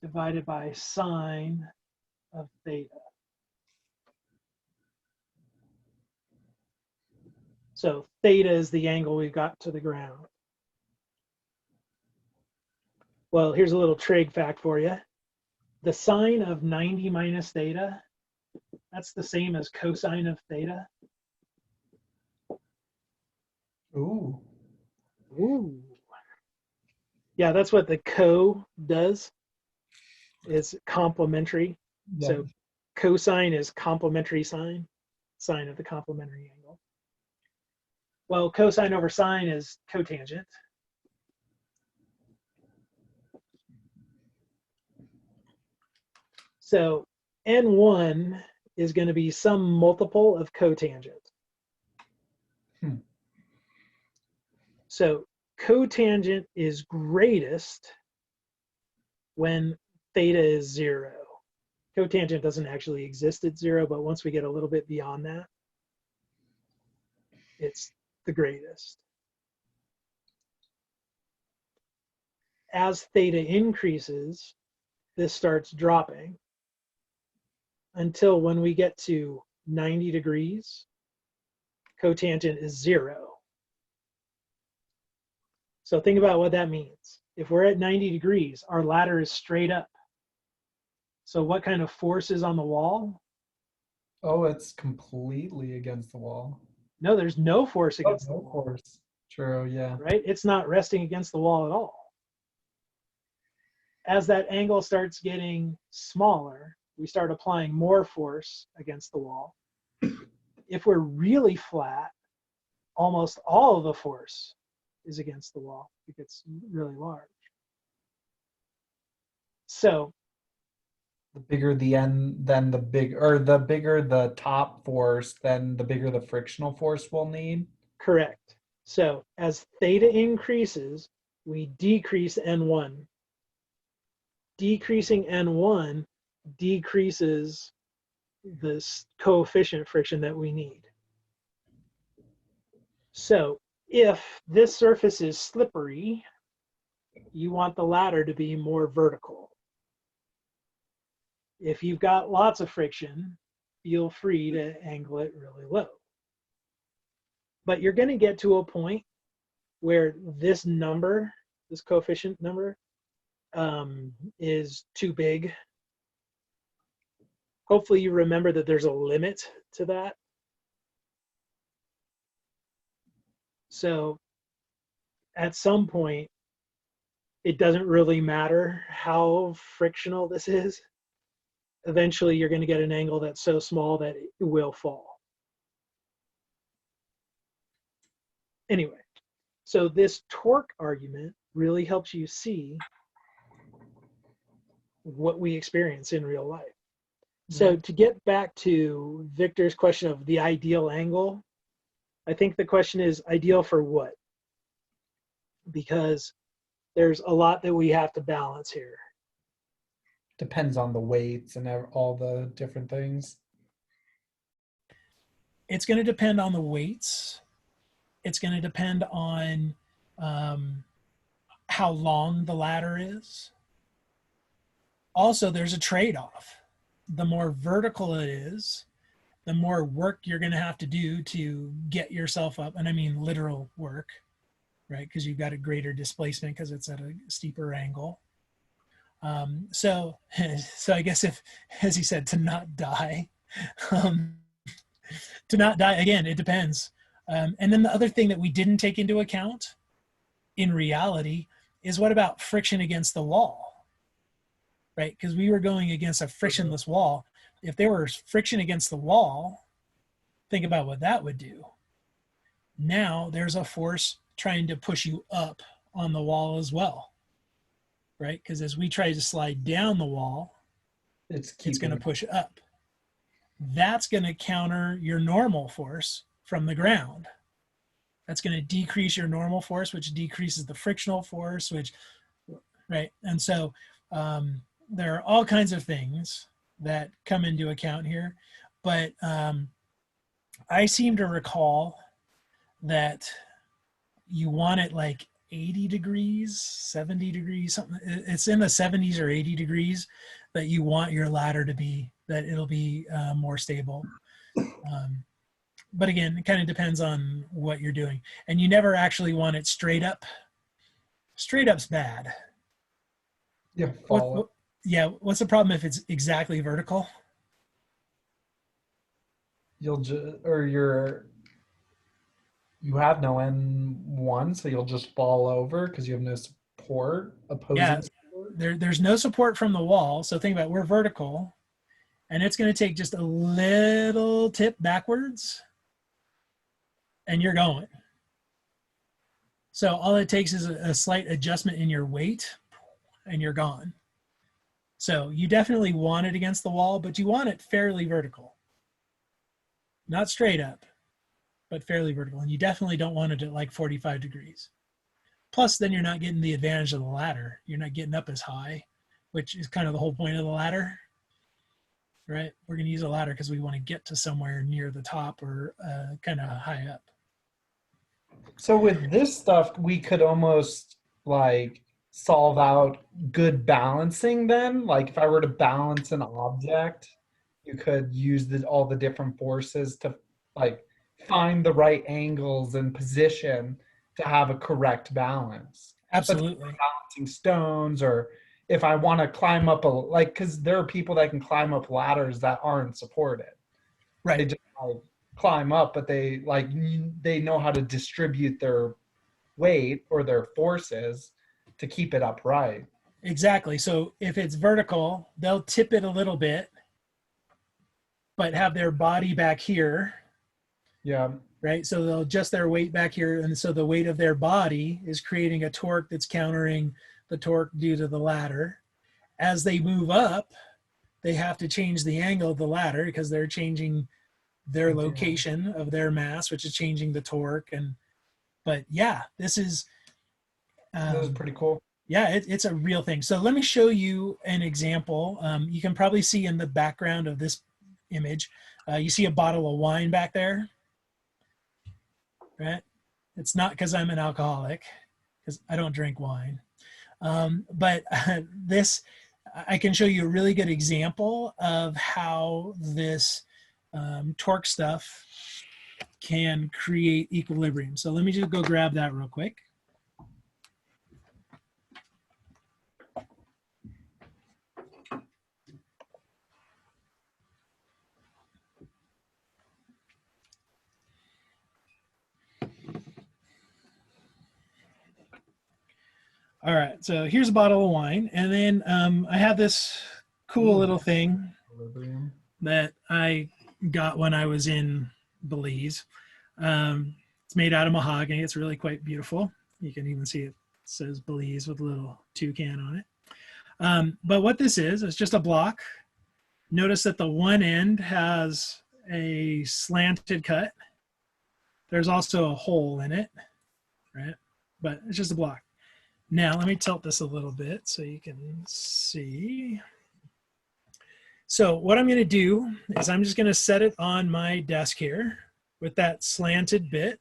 divided by sine of theta. So theta is the angle we've got to the ground. Well, here's a little trig fact for you. The sine of 90 minus theta, that's the same as cosine of theta. Ooh. Ooh. Yeah, that's what the co does, is complementary. Yeah. So cosine is complementary sine, sine of the complementary angle. Well, cosine over sine is cotangent. So N1 is going to be some multiple of cotangent. So cotangent is greatest when theta is 0. Cotangent doesn't actually exist at 0, but once we get a little bit beyond that, it's the greatest. as theta increases, this starts dropping until when we get to 90 degrees, cotangent is 0. So think about what that means. If we're at 90 degrees, our ladder is straight up. So what kind of force is on the wall? Oh, it's completely against the wall. No, there's no force against the No wall, force. True, yeah. right? It's not resting against the wall at all. As that angle starts getting smaller, we start applying more force against the wall. If we're really flat, almost all of the force is against the wall. It gets really large. So The bigger the end, then the bigger the top force, then the bigger the frictional force we'll need. correct. So as theta increases, we decrease N1. Decreasing N1 decreases this coefficient friction that we need. So if this surface is slippery, you want the ladder to be more vertical. If you've got lots of friction, feel free to angle it really low. But you're going to get to a point where this number, this coefficient number, is too big. Hopefully you remember that there's a limit to that. So at some point, it doesn't really matter how frictional this is. Eventually, you're going to get an angle that's so small that it will fall. Anyway, so this torque argument really helps you see what we experience in real life. So to get back to Victor's question of the ideal angle, I think the question is ideal for what? Because there's a lot that we have to balance here. Depends on the weights and all the different things. It's going to depend on the weights. It's going to depend on how long the ladder is. Also, there's a trade-off. The more vertical it is, the more work you're going to have to do to get yourself up. And I mean literal work, right? Because you've got a greater displacement because it's at a steeper angle. So I guess if, as he said, to not die, again, it depends. And then the other thing that we didn't take into account in reality is what about friction against the wall, right? Because we were going against a frictionless wall. If there was friction against the wall, think about what that would do. Now there's a force trying to push you up on the wall as well, right? Because as we try to slide down the wall, it's going to push up. That's going to counter your normal force from the ground. That's going to decrease your normal force, which decreases the frictional force, which, right? And so there are all kinds of things that come into account here. But I seem to recall that you want it like 80 degrees, 70 degrees, something. It's in the 70s or 80 degrees that you want your ladder to be, that it'll be more stable. But again, it kind of depends on what you're doing. And you never actually want it straight up. Straight up's bad. Yeah, what's the problem if it's exactly vertical? You have no N1, so you'll just fall over because you have no support opposing support. There's no support from the wall. So think about it, we're vertical, and it's going to take just a little tip backwards, and you're going. So all it takes is a slight adjustment in your weight, and you're gone. So you definitely want it against the wall, but you want it fairly vertical. Not straight up, but fairly vertical. And you definitely don't want it at like 45 degrees. Plus, then you're not getting the advantage of the ladder. You're not getting up as high, which is kind of the whole point of the ladder, right? We're going to use a ladder because we want to get to somewhere near the top or kind of high up. So with this stuff, we could almost like solve out good balancing then? Like if I were to balance an object, you could use all the different forces to like find the right angles and position to have a correct balance. That's Absolutely. balancing stones, or if I want to climb up like, because there are people that can climb up ladders that aren't supported. They Right. just like climb up, but they they know how to distribute their weight or their forces to keep it upright. Exactly. So if it's vertical, they'll tip it a little bit, but have their body back here, Yeah. right? So they'll adjust their weight back here. And so the weight of their body is creating a torque that's countering the torque due to the ladder. As they move up, they have to change the angle of the ladder because they're changing their Yeah. location of their mass, which is changing the torque. But yeah, this is That was pretty cool. yeah, it's a real thing. So let me show you an example. You can probably see in the background of this image, you see a bottle of wine back there, right? It's not because I'm an alcoholic, because I don't drink wine. But this, I can show you a really good example of how this torque stuff can create equilibrium. So let me just go grab that real quick. All right, so here's a bottle of wine. And then I have this cool little thing Equilibrium. that I got when I was in Belize. It's made out of mahogany. It's really quite beautiful. You can even see it says Belize with a little toucan on it. But what this is just a block. Notice that the one end has a slanted cut. There's also a hole in it, right? But it's just a block. Now, let me tilt this a little bit so you can see. So what I'm going to do is I'm just going to set it on my desk here with that slanted bit.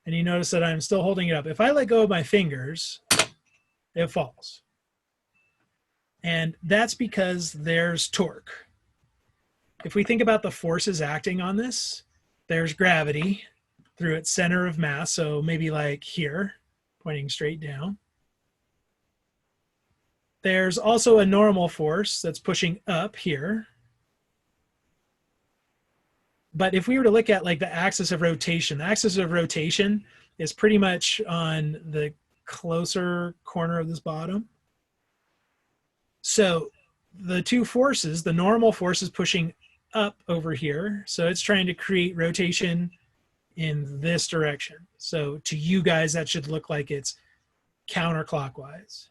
And you notice that I'm still holding it up. If I let go of my fingers, it falls. And that's because there's torque. If we think about the forces acting on this, there's gravity through its center of mass. So maybe like here, pointing straight down. There's also a normal force that's pushing up here. But if we were to look at like the axis of rotation, the axis of rotation is pretty much on the closer corner of this bottom. So the two forces, the normal force is pushing up over here. So it's trying to create rotation in this direction. So to you guys, that should look like it's counterclockwise.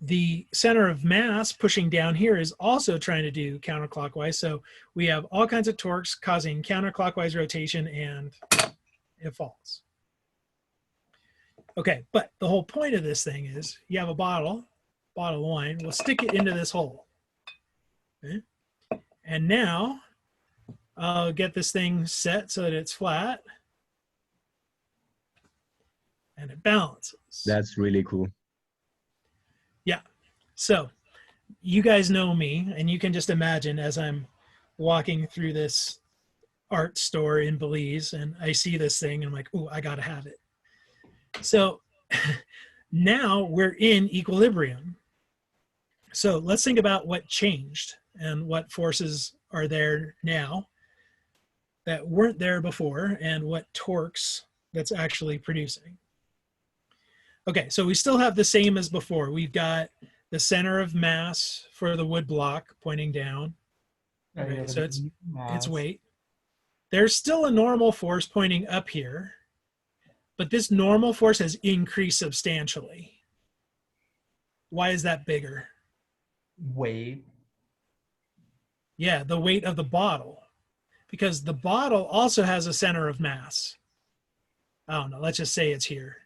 The center of mass pushing down here is also trying to do counterclockwise. So we have all kinds of torques causing counterclockwise rotation, and it falls. Okay, but the whole point of this thing is you have a bottle of wine, we'll stick it into this hole. Okay? And now I'll get this thing set so that it's flat and it balances. That's really cool. Yeah. So you guys know me, and you can just imagine as I'm walking through this art store in Belize and I see this thing and I'm like, oh, I got to have it. So now we're in equilibrium. So let's think about what changed and what forces are there now that weren't there before, and what torques that's actually producing. Okay, so we still have the same as before. We've got the center of mass for the wood block pointing down. Okay, so it's weight. There's still a normal force pointing up here, but this normal force has increased substantially. Why is that bigger? Weight. Yeah, the weight of the bottle, because the bottle also has a center of mass. I don't know, let's just say it's here.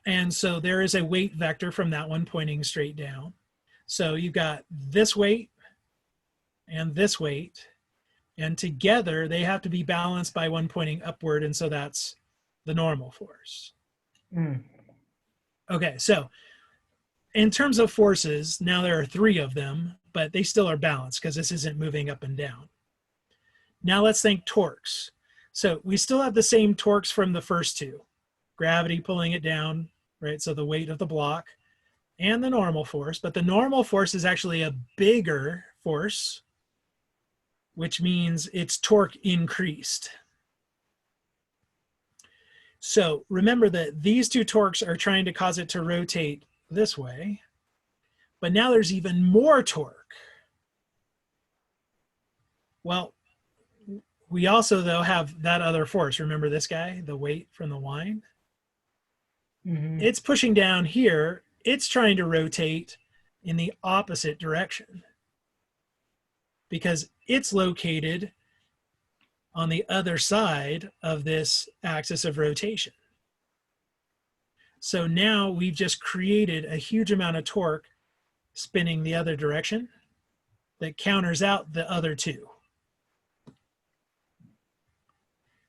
And so there is a weight vector from that one pointing straight down. So you've got this weight and this weight, and together they have to be balanced by one pointing upward, and so that's the normal force. Mm. Okay, so in terms of forces, now there are 3 of them, but they still are balanced because this isn't moving up and down. Now let's think torques. So we still have the same torques from the first 2. Gravity pulling it down, right? So the weight of the block and the normal force, but the normal force is actually a bigger force, which means its torque increased. So remember that these 2 torques are trying to cause it to rotate this way, but now there's even more torque. Well, we also, though, have that other force. Remember this guy, the weight from the wine? Mm-hmm. It's pushing down here. It's trying to rotate in the opposite direction because it's located on the other side of this axis of rotation. So now we've just created a huge amount of torque spinning the other direction that counters out the other 2.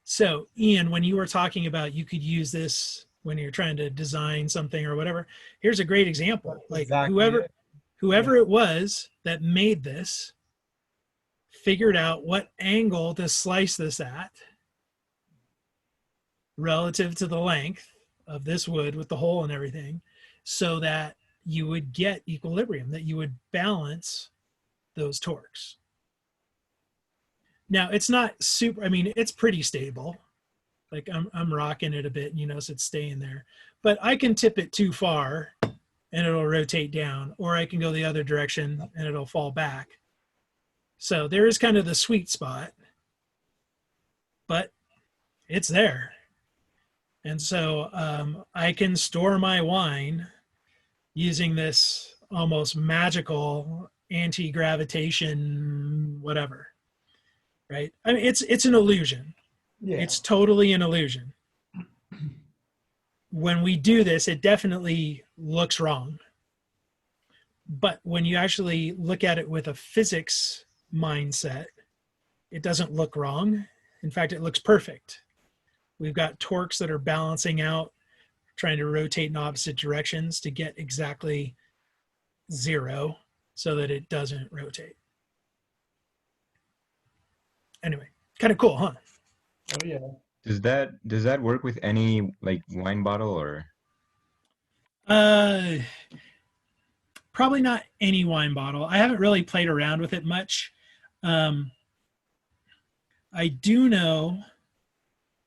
So Ian, when you were talking about you could use this when you're trying to design something or whatever, here's a great example. That's Like exactly it. whoever it was that made this figured out what angle to slice this at relative to the length of this wood with the hole and everything, so that you would get equilibrium, that you would balance those torques. Now it's not super, I mean, it's pretty stable. Like I'm rocking it a bit and you notice it's staying there, but I can tip it too far and it'll rotate down, or I can go the other direction and it'll fall back. So there is kind of the sweet spot, but it's there. And so I can store my wine using this almost magical anti-gravitation whatever, right? I mean, it's an illusion. Yeah. It's totally an illusion. When we do this, it definitely looks wrong. But when you actually look at it with a physics mindset, it doesn't look wrong. In fact, it looks perfect. We've got torques that are balancing out, trying to rotate in opposite directions to get exactly 0 so that it doesn't rotate. Anyway, kind of cool, huh? Oh yeah. Does that work with any like wine bottle or? Probably not any wine bottle. I haven't really played around with it much. I do know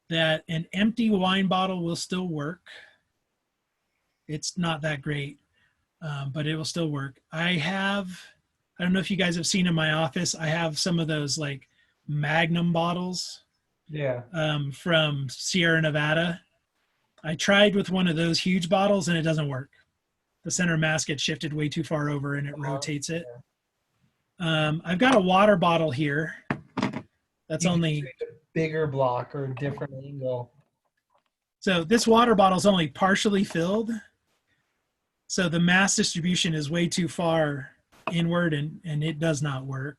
that an empty wine bottle will still work. It's not that great, but it will still work. I don't know if you guys have seen in my office, I have some of those like Magnum bottles Yeah. from Sierra Nevada. I tried with one of those huge bottles and it doesn't work. The center mass gets shifted way too far over and it rotates it. I've got a water bottle here. That's You can only take a bigger block or a different angle. so this water bottle is only partially filled. So the mass distribution is way too far inward and it does not work.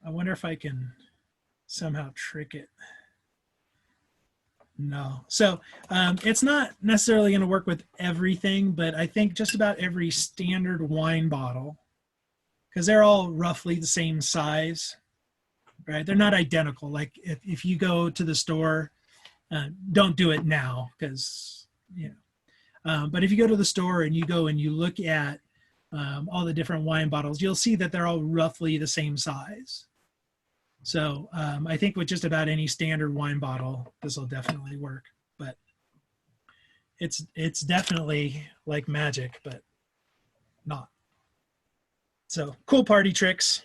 I wonder if I can somehow trick it. No. So it's not necessarily going to work with everything, but I think just about every standard wine bottle, because they're all roughly the same size, right? They're not identical. Like if you go to the store, don't do it now because, you know, but if you go to the store and you go and you look at all the different wine bottles, you'll see that they're all roughly the same size. So I think with just about any standard wine bottle, this will definitely work. But it's definitely like magic, but not. So cool party tricks,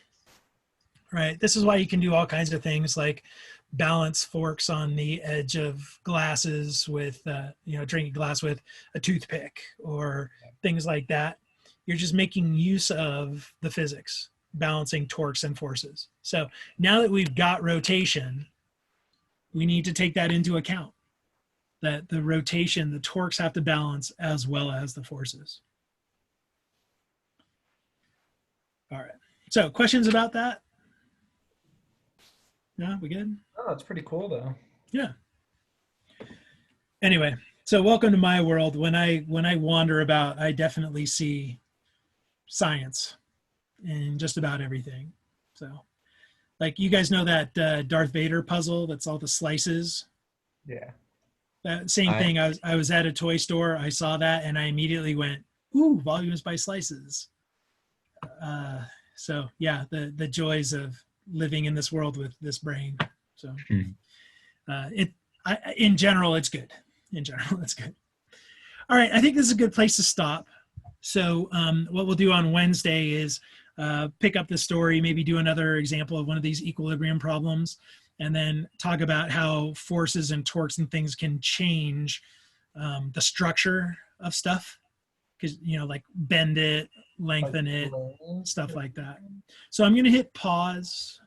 right? This is why you can do all kinds of things like balance forks on the edge of glasses with, you know, drinking glass with a toothpick or things like that. You're just making use of the physics, balancing torques and forces. So now that we've got rotation, we need to take that into account, that the rotation, the torques have to balance as well as the forces. All right. So questions about that? No, we good? Oh, that's pretty cool though. Yeah. Anyway, so welcome to my world. When I wander about, I definitely see science in just about everything. So, like, you guys know that Darth Vader puzzle that's all the slices. Yeah. That same thing. I was at a toy store. I saw that, and I immediately went, "Ooh, volumes by slices." So yeah, the joys of living in this world with this brain. So in general, it's good. In general, it's good. All right, I think this is a good place to stop. So what we'll do on Wednesday is pick up the story, maybe do another example of one of these equilibrium problems, and then talk about how forces and torques and things can change the structure of stuff. Because, you know, like bend it, lengthen it, stuff like that. So I'm going to hit pause